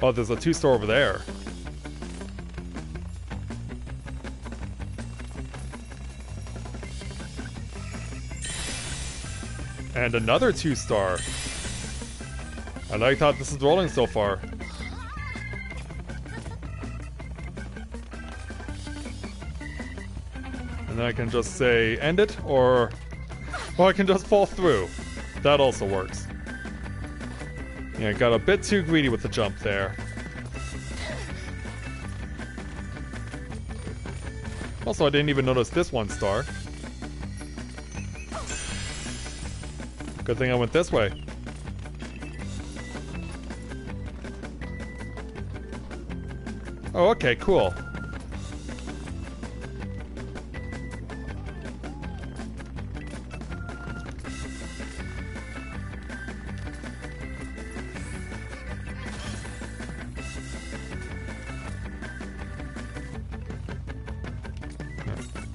Oh, there's a 2-star over there. And another 2-star. I like how this is rolling so far. And I can just say end it, or I can just fall through. That also works. Yeah, got a bit too greedy with the jump there. Also, I didn't even notice this 1-star. Good thing I went this way. Oh, okay, cool.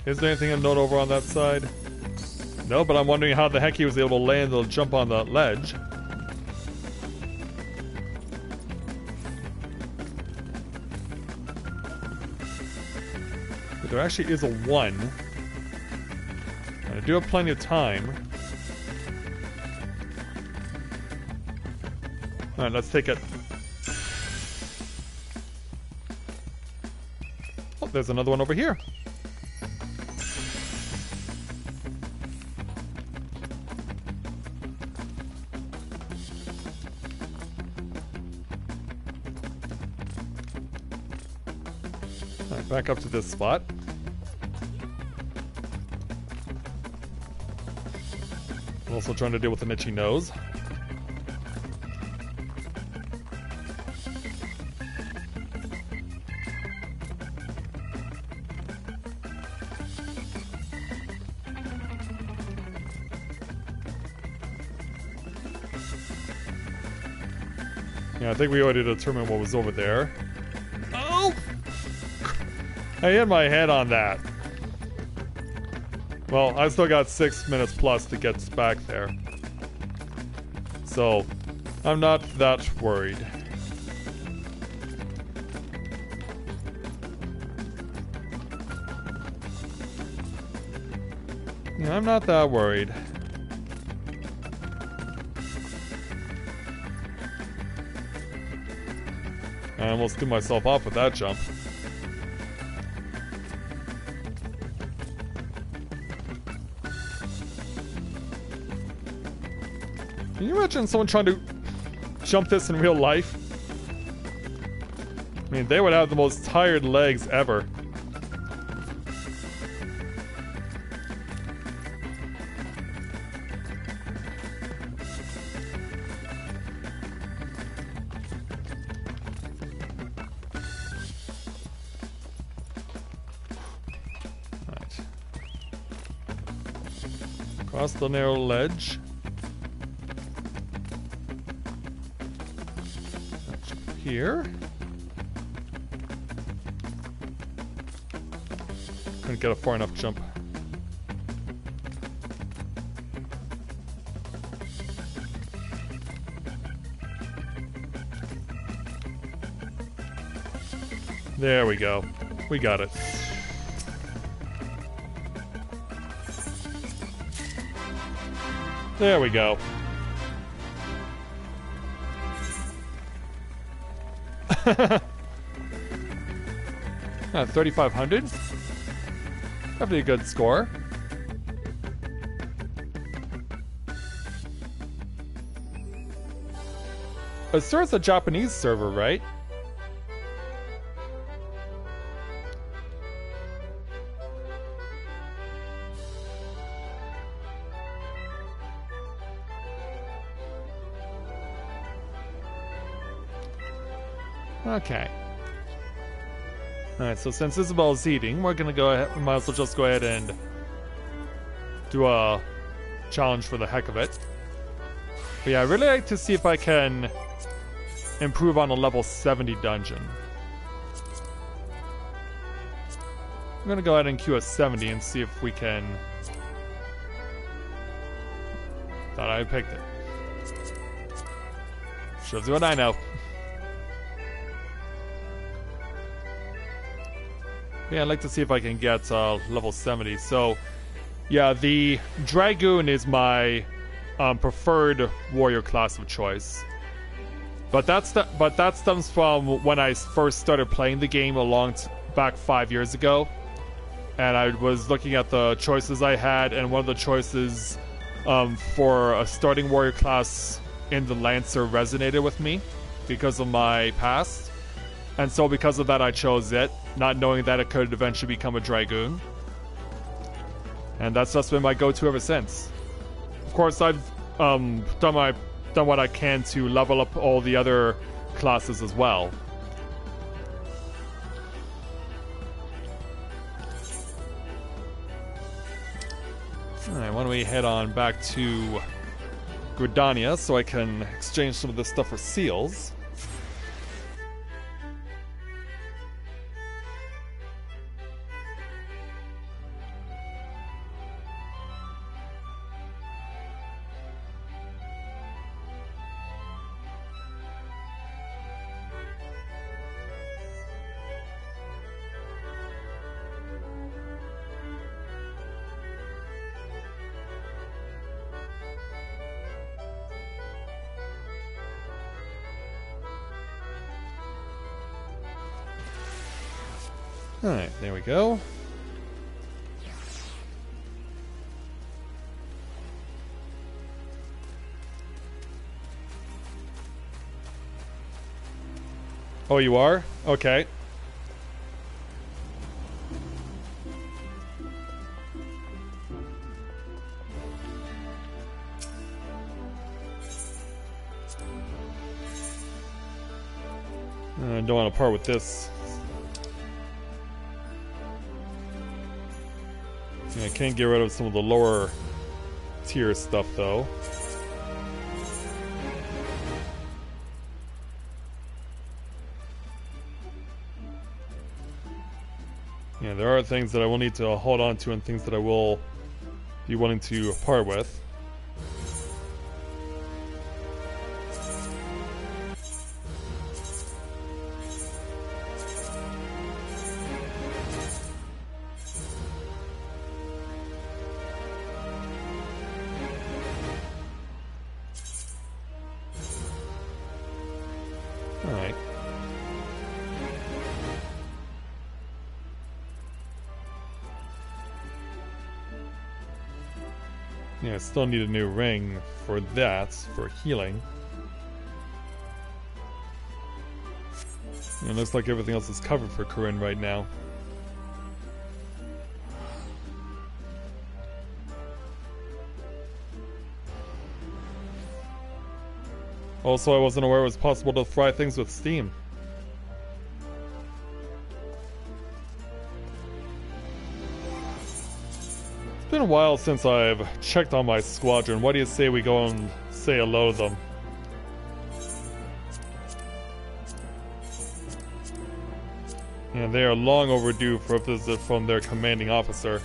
Is there anything to note over on that side? No, but I'm wondering how the heck he was able to land or jump on the ledge. But there actually is a 1. And I do have plenty of time. Alright, let's take it. Oh, there's another one over here. Alright, back up to this spot. I'm also trying to deal with an itchy nose. Yeah, I think we already determined what was over there. Oh! I hit my head on that. Well, I've still got 6 minutes plus to get back there. So, I'm not that worried. Yeah, I'm not that worried. I almost threw myself off with that jump. Can you imagine someone trying to jump this in real life? I mean, they would have the most tired legs ever. Across the narrow ledge. Here. Couldn't get a far enough jump. There we go. We got it. There we go. 3,500. Definitely a good score. It starts a Japanese server, right? Okay. Alright, so since Isabel's eating, we're gonna go ahead, we might as well just go ahead and do a challenge for the heck of it. But yeah, I'd really like to see if I can improve on a level 70 dungeon. I'm gonna go ahead and queue a 70 and see if we can... Thought I picked it. Shows you what I know. Yeah, I'd like to see if I can get level 70. So, yeah, the Dragoon is my preferred warrior class of choice. But that stems from when I first started playing the game back 5 years ago. And I was looking at the choices I had, and one of the choices for a starting warrior class in the Lancer resonated with me because of my past. And so because of that I chose it, not knowing that it could eventually become a Dragoon. And that's just been my go-to ever since. Of course, I've done what I can to level up all the other classes as well. Alright, why don't we head on back to Gridania so I can exchange some of this stuff for seals. Alright, there we go. Oh, you are? Okay. I don't want to part with this. Yeah, I can't get rid of some of the lower tier stuff though. Yeah, there are things that I will need to hold on to and things that I will be willing to part with. Alright. Yeah, I still need a new ring for that, for healing. It looks like everything else is covered for Corinne right now. Also, I wasn't aware it was possible to fry things with steam. It's been a while since I've checked on my squadron. What do you say we go and say hello to them? Yeah, they are long overdue for a visit from their commanding officer.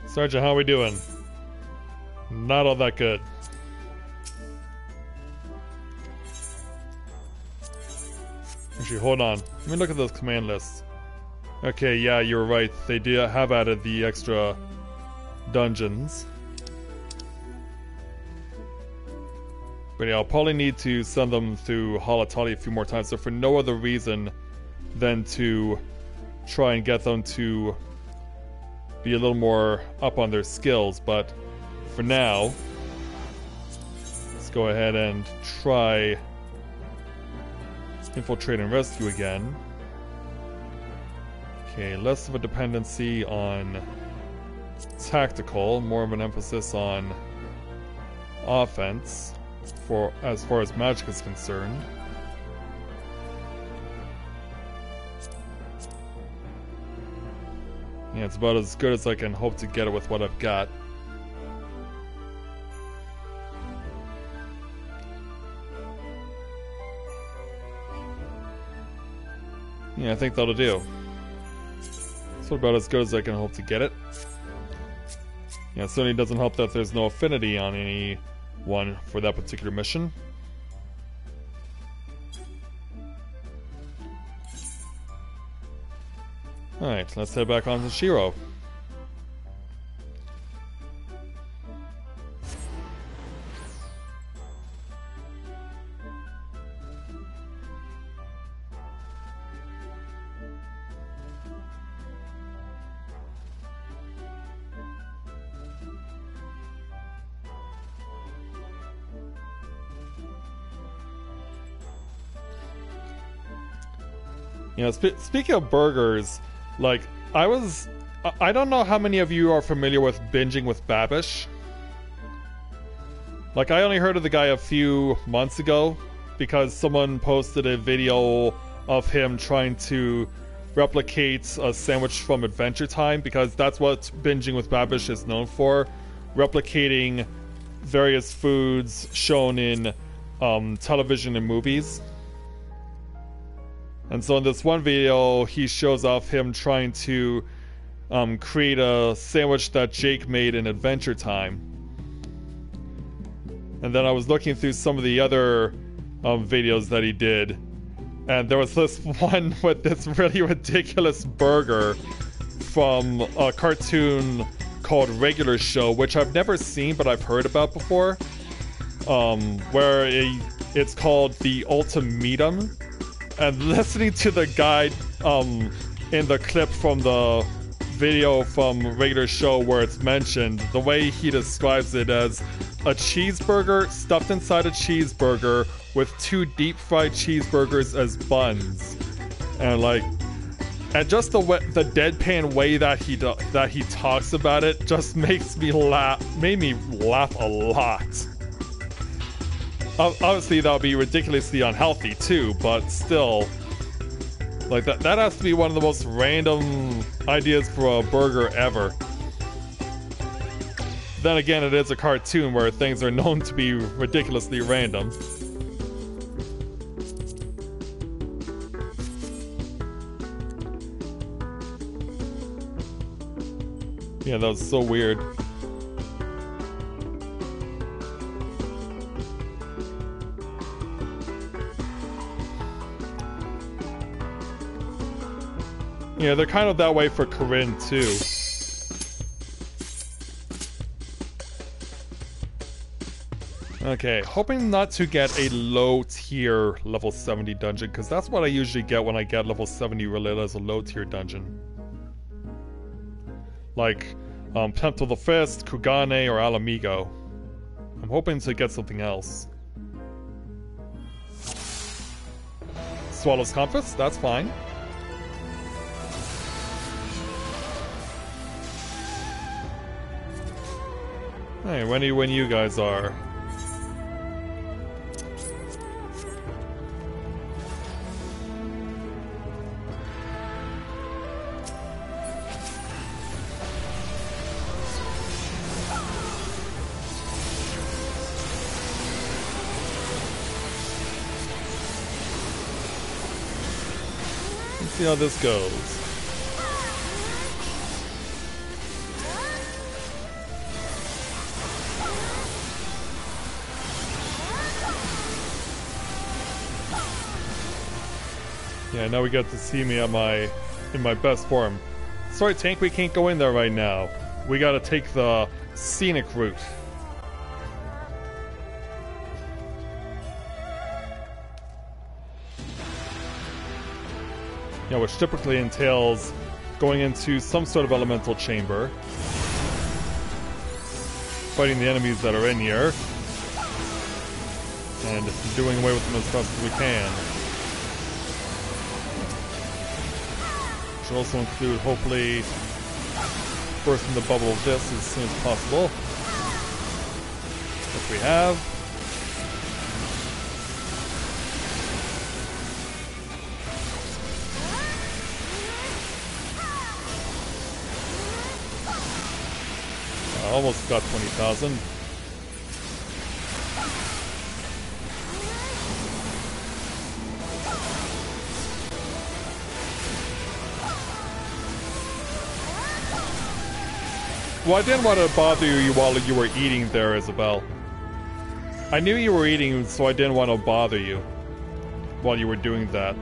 Sergeant, how are we doing? Not all that good. Actually, hold on. Let me look at those command lists. Okay, yeah, you're right. They have added the extra dungeons. But yeah, I'll probably need to send them through Halatali a few more times, so for no other reason than to try and get them to be a little more up on their skills. But for now, let's go ahead and try infiltrate and rescue again. Okay, less of a dependency on tactical, more of an emphasis on offense for as far as magic is concerned. Yeah, it's about as good as I can hope to get it with what I've got. Yeah, I think that'll do. It's about as good as I can hope to get it. Yeah, it certainly doesn't help that there's no affinity on any one for that particular mission. Alright, let's head back on to Shiro. You know, speaking of burgers, like, I don't know how many of you are familiar with binging with Babish. Like, I only heard of the guy a few months ago because someone posted a video of him trying to replicate a sandwich from Adventure Time, because that's what binging with Babish is known for. Replicating various foods shown in television and movies. And so in this one video, he shows off him trying to create a sandwich that Jake made in Adventure Time. And then I was looking through some of the other videos that he did, and there was this one with this really ridiculous burger from a cartoon called Regular Show, which I've never seen but I've heard about before. Where it's called The Ultimatum. And listening to the guy in the clip from the video from Regular Show where it's mentioned, the way he describes it as a cheeseburger stuffed inside a cheeseburger with 2 deep fried cheeseburgers as buns, and like, and just the deadpan way that he talks about it just made me laugh a lot. Obviously that would be ridiculously unhealthy too, but still, like that has to be one of the most random ideas for a burger ever. Then again, it is a cartoon where things are known to be ridiculously random. Yeah, that was so weird. Yeah, they're kind of that way for Corinne too. Okay, hoping not to get a low tier level 70 dungeon, because that's what I usually get when I get level 70 related as a low tier dungeon. Like, Temple of the Fist, Kugane, or Alamigo. I'm hoping to get something else. Swallow's Compass, that's fine. Hey, when you guys are. Let's see how this goes. Yeah, now we get to see me at in my best form. Sorry, Tank, we can't go in there right now. We gotta take the scenic route. Yeah, which typically entails going into some sort of elemental chamber, fighting the enemies that are in here, and doing away with them as fast as we can. Should also include, hopefully, bursting the bubble of this as soon as possible. Which we have. I almost got 20,000. Well, I didn't want to bother you while you were eating there, Isabel. I knew you were eating, so I didn't want to bother you while you were doing that.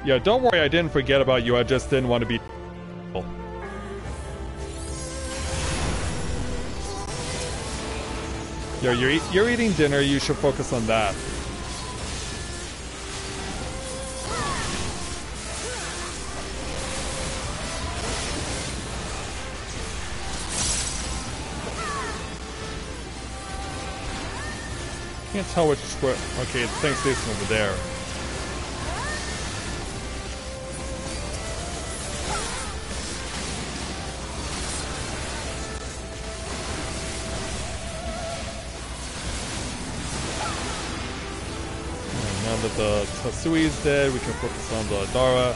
Yeah, don't worry, I didn't forget about you, I just didn't want to be... Yeah, you're eating dinner, you should focus on that. Can't tell which square. Okay, the thing station over there. And now that the Tatsui is dead, we can focus on the Dara.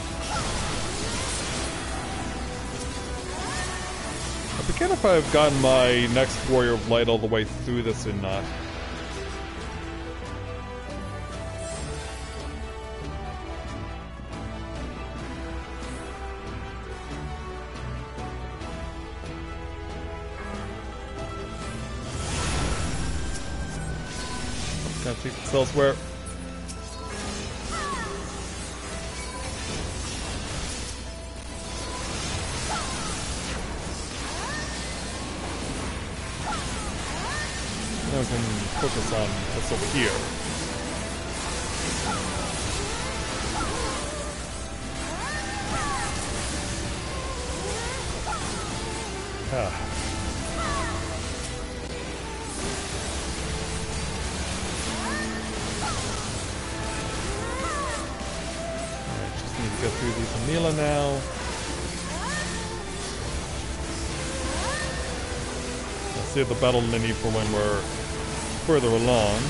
I forget if I've gotten my next Warrior of Light all the way through this or not. Can't take this elsewhere. we can focus on what's over here. Ah. Alright, just need to get through these Amila now. Save the battle mini for when we're further along.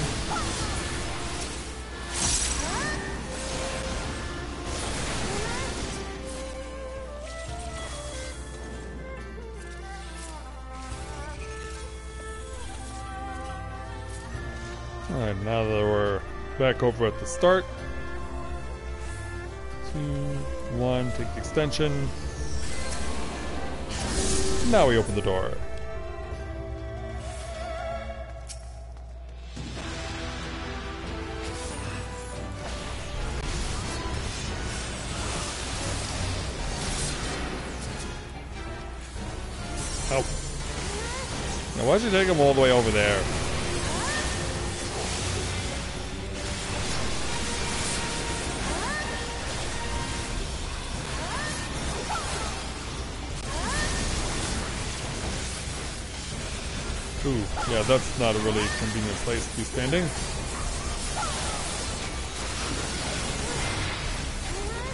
Alright, now that we're back over at the start. 2, 1, take the extension. Now we open the door. Oh. Now why'd you take him all the way over there? Ooh, yeah, that's not a really convenient place to be standing.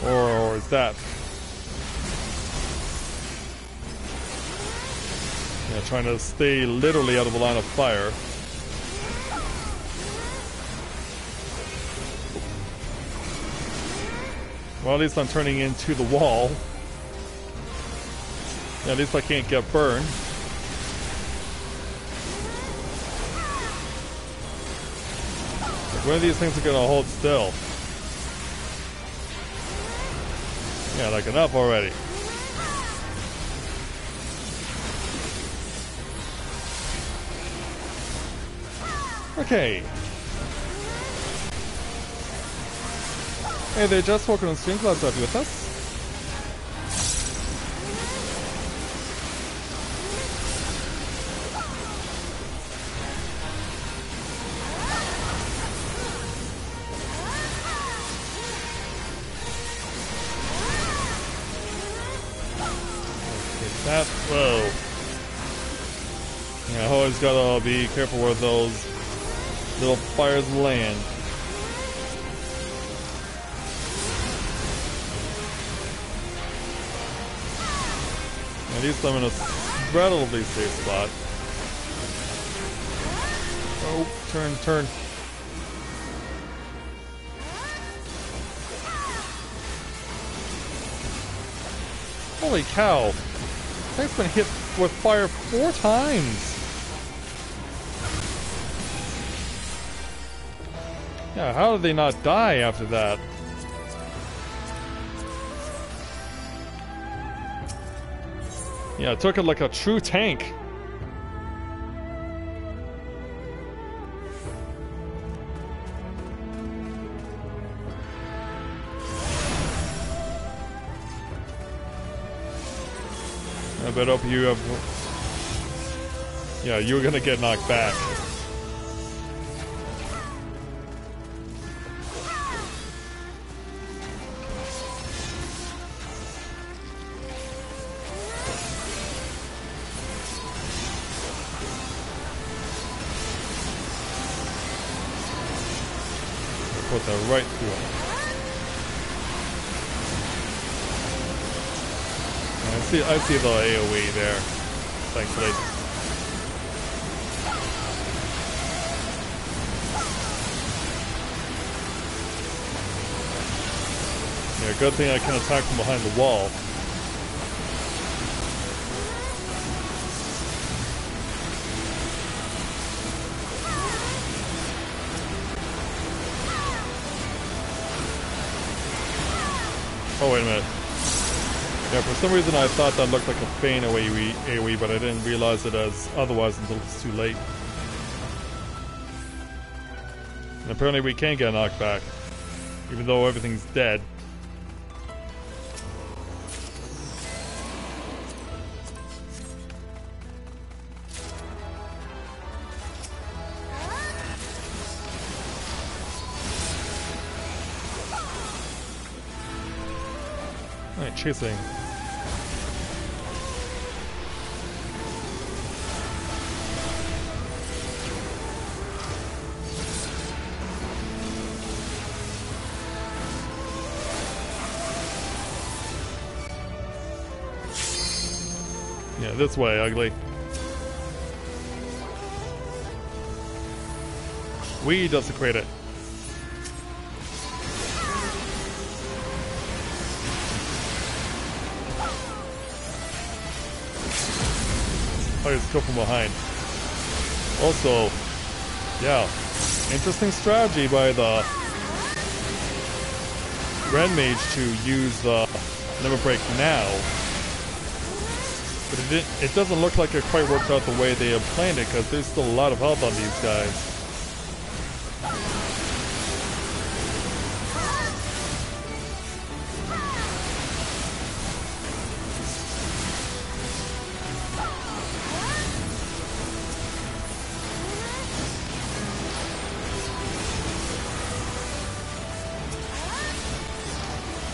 Or is that? Yeah, trying to stay literally out of the line of fire. Well, at least I'm turning into the wall. Yeah, at least I can't get burned. Like, one of these things are gonna hold still. Yeah, like enough already. Okay. Hey there, just welcome to the stream. Glad to have you with us. Okay, that. Whoa. Yeah, always gotta be careful where those little fires land. At least I'm in a relatively safe spot. Oh, turn. Holy cow. Thing's been hit with fire 4 times. Yeah, how did they not die after that? Yeah, it took it like a true tank. I bet hope you have... Yeah, you're gonna get knocked back. Put that right through him. I see the AoE there, thankfully. Yeah, good thing I can attack from behind the wall. Oh, wait a minute. Yeah, for some reason I thought that looked like a feint AoE, but I didn't realize it as otherwise until it's too late. And apparently we can get knocked back, even though everything's dead. chasing. Yeah, this way, ugly. We desecrate it. Oh, just go from behind. Also, yeah, interesting strategy by the Red Mage to use the Never Break now. But it doesn't look like it quite worked out the way they had planned it, because there's still a lot of health on these guys.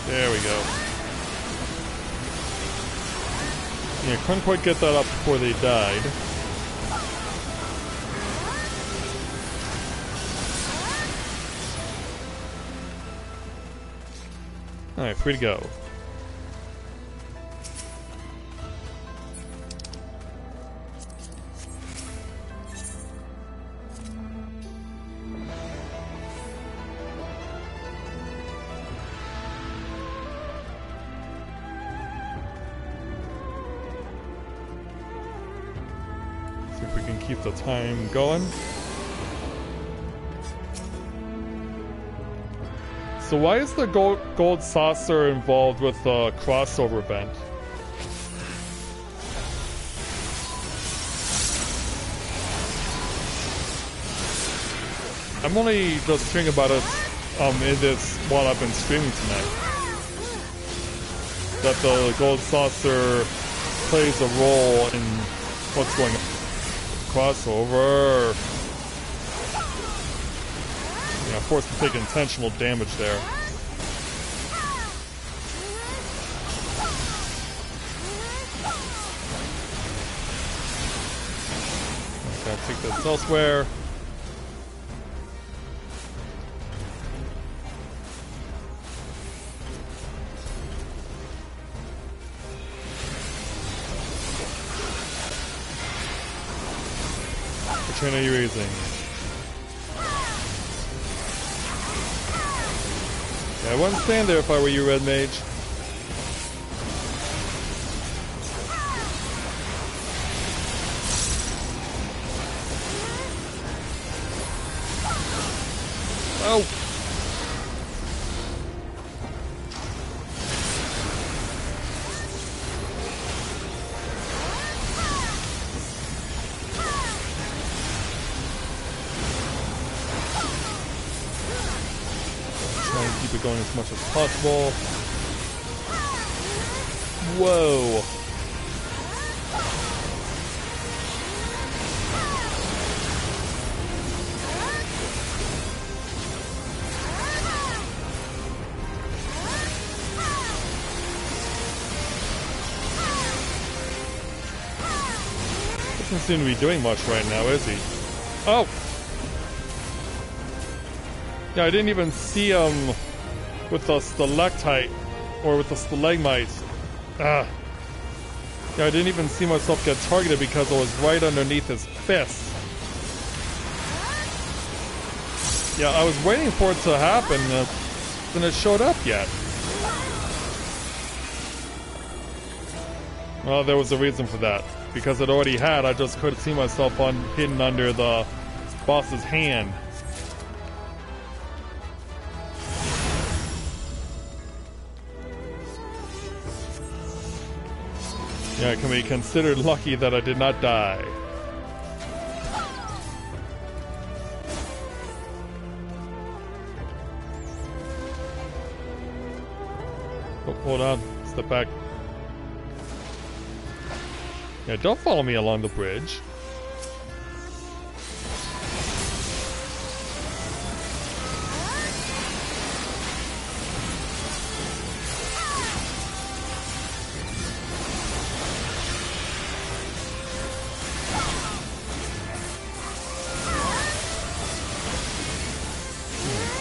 There we go. Yeah, couldn't quite get that up before they died. Alright, free to go. Keep the time going. So why is the gold saucer involved with the crossover event? I'm only just hearing about it in this while I've been streaming tonight. That the gold saucer plays a role in what's going on. Crossover. Yeah, forced to take intentional damage there. Okay, I'll take this elsewhere. Which one are you raising? Yeah, I wouldn't stand there if I were you, Red Mage. Oh! Going as much as possible. Whoa. Doesn't seem to be doing much right now, is he? Oh! Yeah, I didn't even see him with the stalactite, or with the stalagmites. Yeah, I didn't even see myself get targeted because I was right underneath his fist. Yeah, I was waiting for it to happen, then it showed up yet. Well, there was a reason for that. Because it already had, I just couldn't see myself hidden under the boss's hand. Yeah, it can be considered lucky that I did not die. Oh, hold on. Step back. Yeah, don't follow me along the bridge.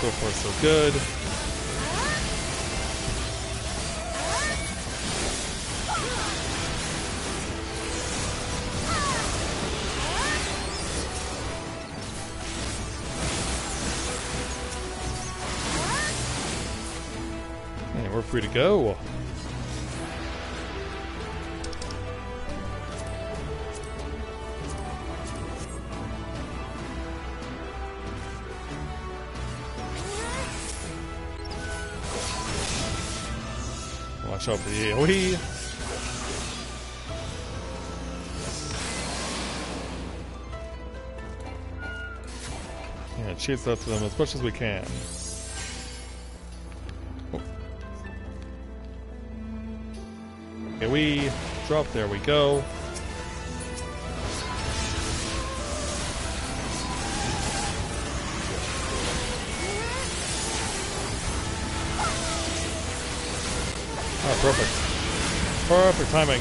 So far, so good. And we're free to go. Watch out for the AoE. Yeah, chase after them as much as we can. Oh. AoE, drop, there we go. Oh, perfect. Perfect timing. In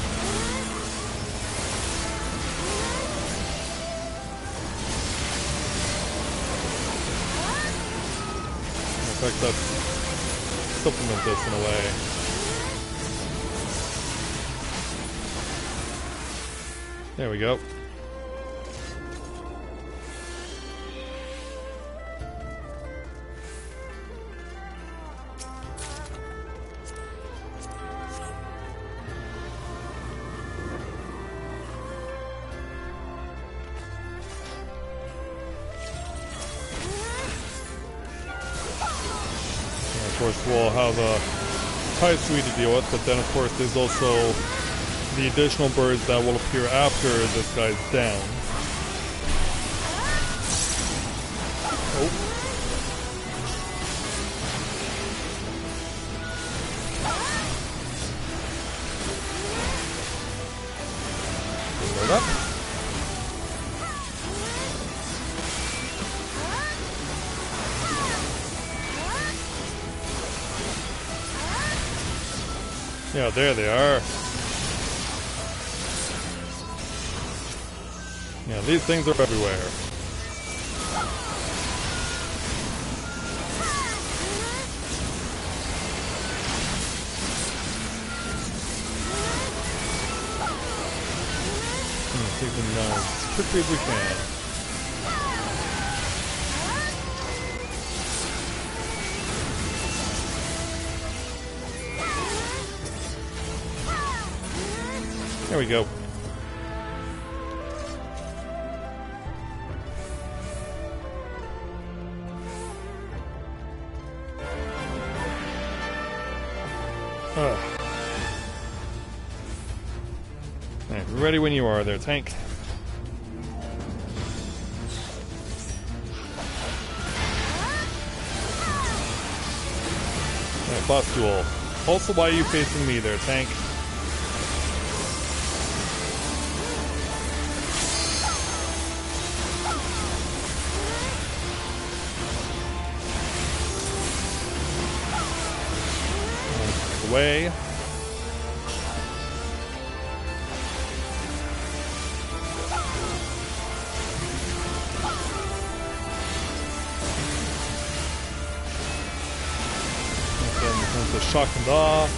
fact, let's supplement this in a way. There we go. Of course, we'll have a Thai suite to deal with, but then of course there's also the additional birds that will appear after this guy's down. Oh. Load up. Yeah, there they are. Yeah, these things are everywhere. Take them down as quickly as we can. There we go. Right, ready when you are there, tank. Alright, boss duel. Also, why are you facing me there, tank? Away. The shock and awe.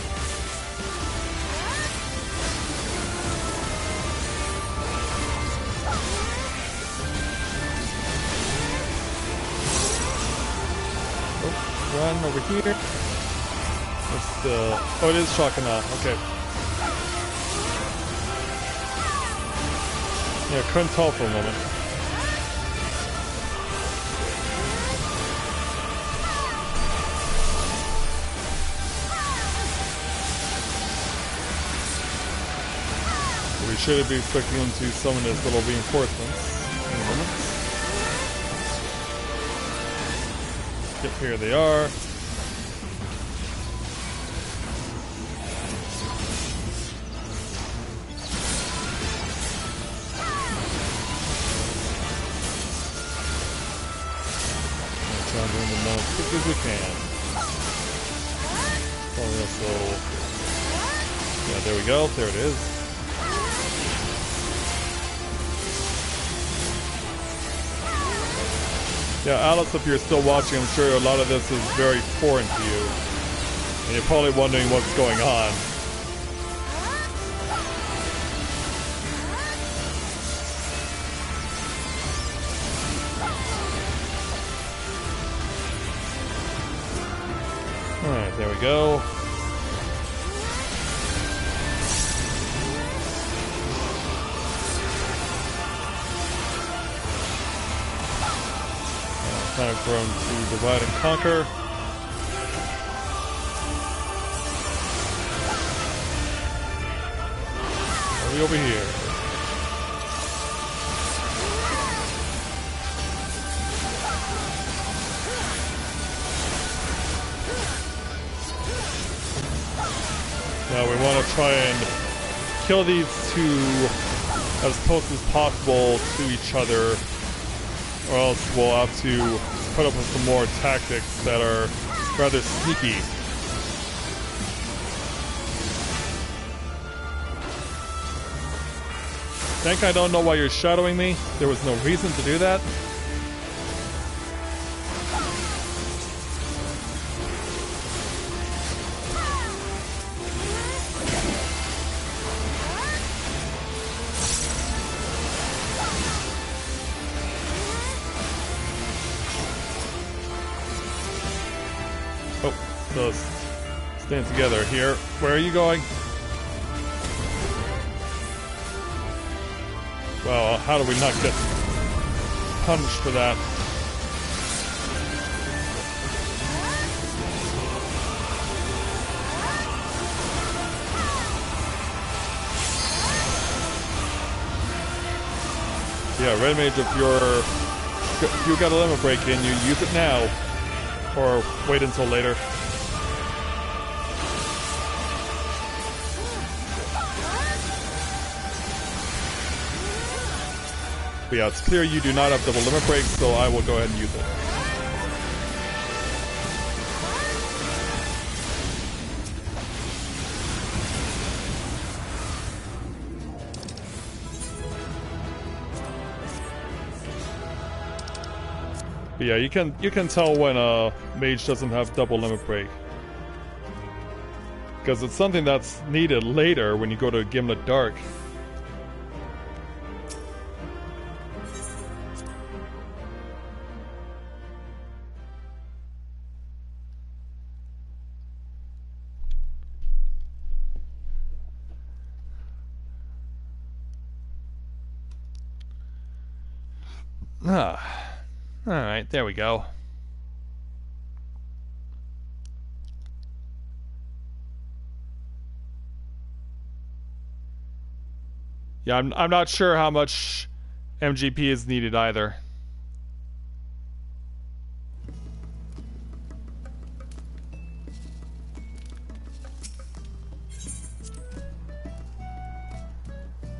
Oh, run over here. It's the oh, it is shock and awe. Okay. Yeah, couldn't tell for a moment. We should be expecting them to summon his little reinforcements in a moment. Yep, here they are. We're trying to bring them down as quickly as we can. Probably also... Yeah, there we go. There it is. Yeah, Alice, if you're still watching, I'm sure a lot of this is very foreign to you. And you're probably wondering what's going on. Alright, there we go. Time for him to divide and conquer. Are we over here? Now we want to try and kill these two as close as possible to each other, or else we'll have to put up with some more tactics that are rather sneaky. Think I don't know why you're shadowing me? There was no reason to do that. Let's stand together here. Where are you going? Well, how do we not get punished for that? Yeah, Red Mage, if you got a limit break in, you use it now. Or wait until later. But yeah, it's clear you do not have double limit break, so I will go ahead and use it. But yeah, you can tell when a mage doesn't have double limit break, because it's something that's needed later when you go to Gimlet Dark. Alright, there we go. Yeah, I'm not sure how much MGP is needed either.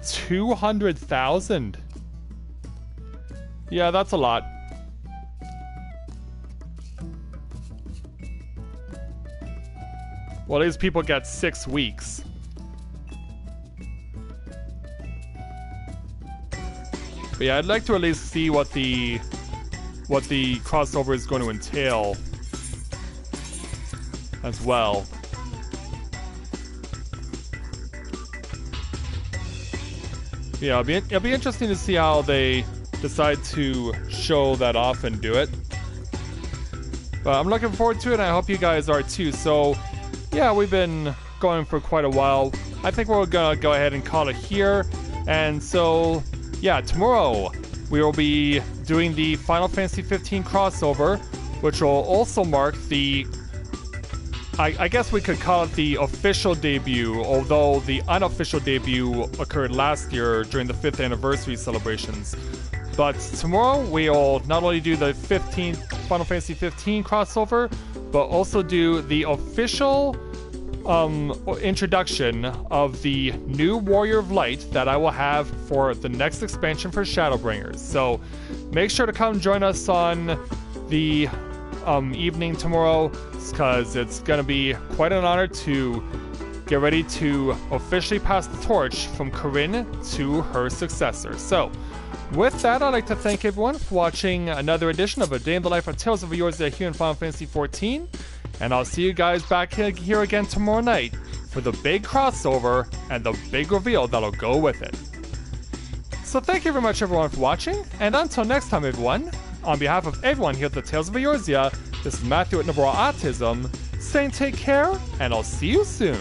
$200,000? Yeah, that's a lot. Well, these people get 6 weeks. But yeah, I'd like to at least see what the crossover is going to entail as well. Yeah, it'll be interesting to see how they decide to show that off and do it. But I'm looking forward to it, and I hope you guys are too. So yeah, we've been going for quite a while. I think we're gonna go ahead and call it here. And so yeah, tomorrow we will be doing the Final Fantasy XV crossover, which will also mark the, I guess we could call it the official debut, although the unofficial debut occurred last year during the 5th anniversary celebrations. But tomorrow we'll not only do the 15th Final Fantasy XV crossover, but also do the official introduction of the new Warrior of Light that I will have for the next expansion for Shadowbringers. So make sure to come join us on the evening tomorrow, because it's going to be quite an honor to get ready to officially pass the torch from Corinne to her successor. So, with that, I'd like to thank everyone for watching another edition of A Day in the Life of Tales of Eorzea here in Final Fantasy XIV, and I'll see you guys back here again tomorrow night for the big crossover and the big reveal that'll go with it. So thank you very much everyone for watching, and until next time everyone, on behalf of everyone here at the Tales of Eorzea, this is Matthew at Novaura Autism, saying take care, and I'll see you soon.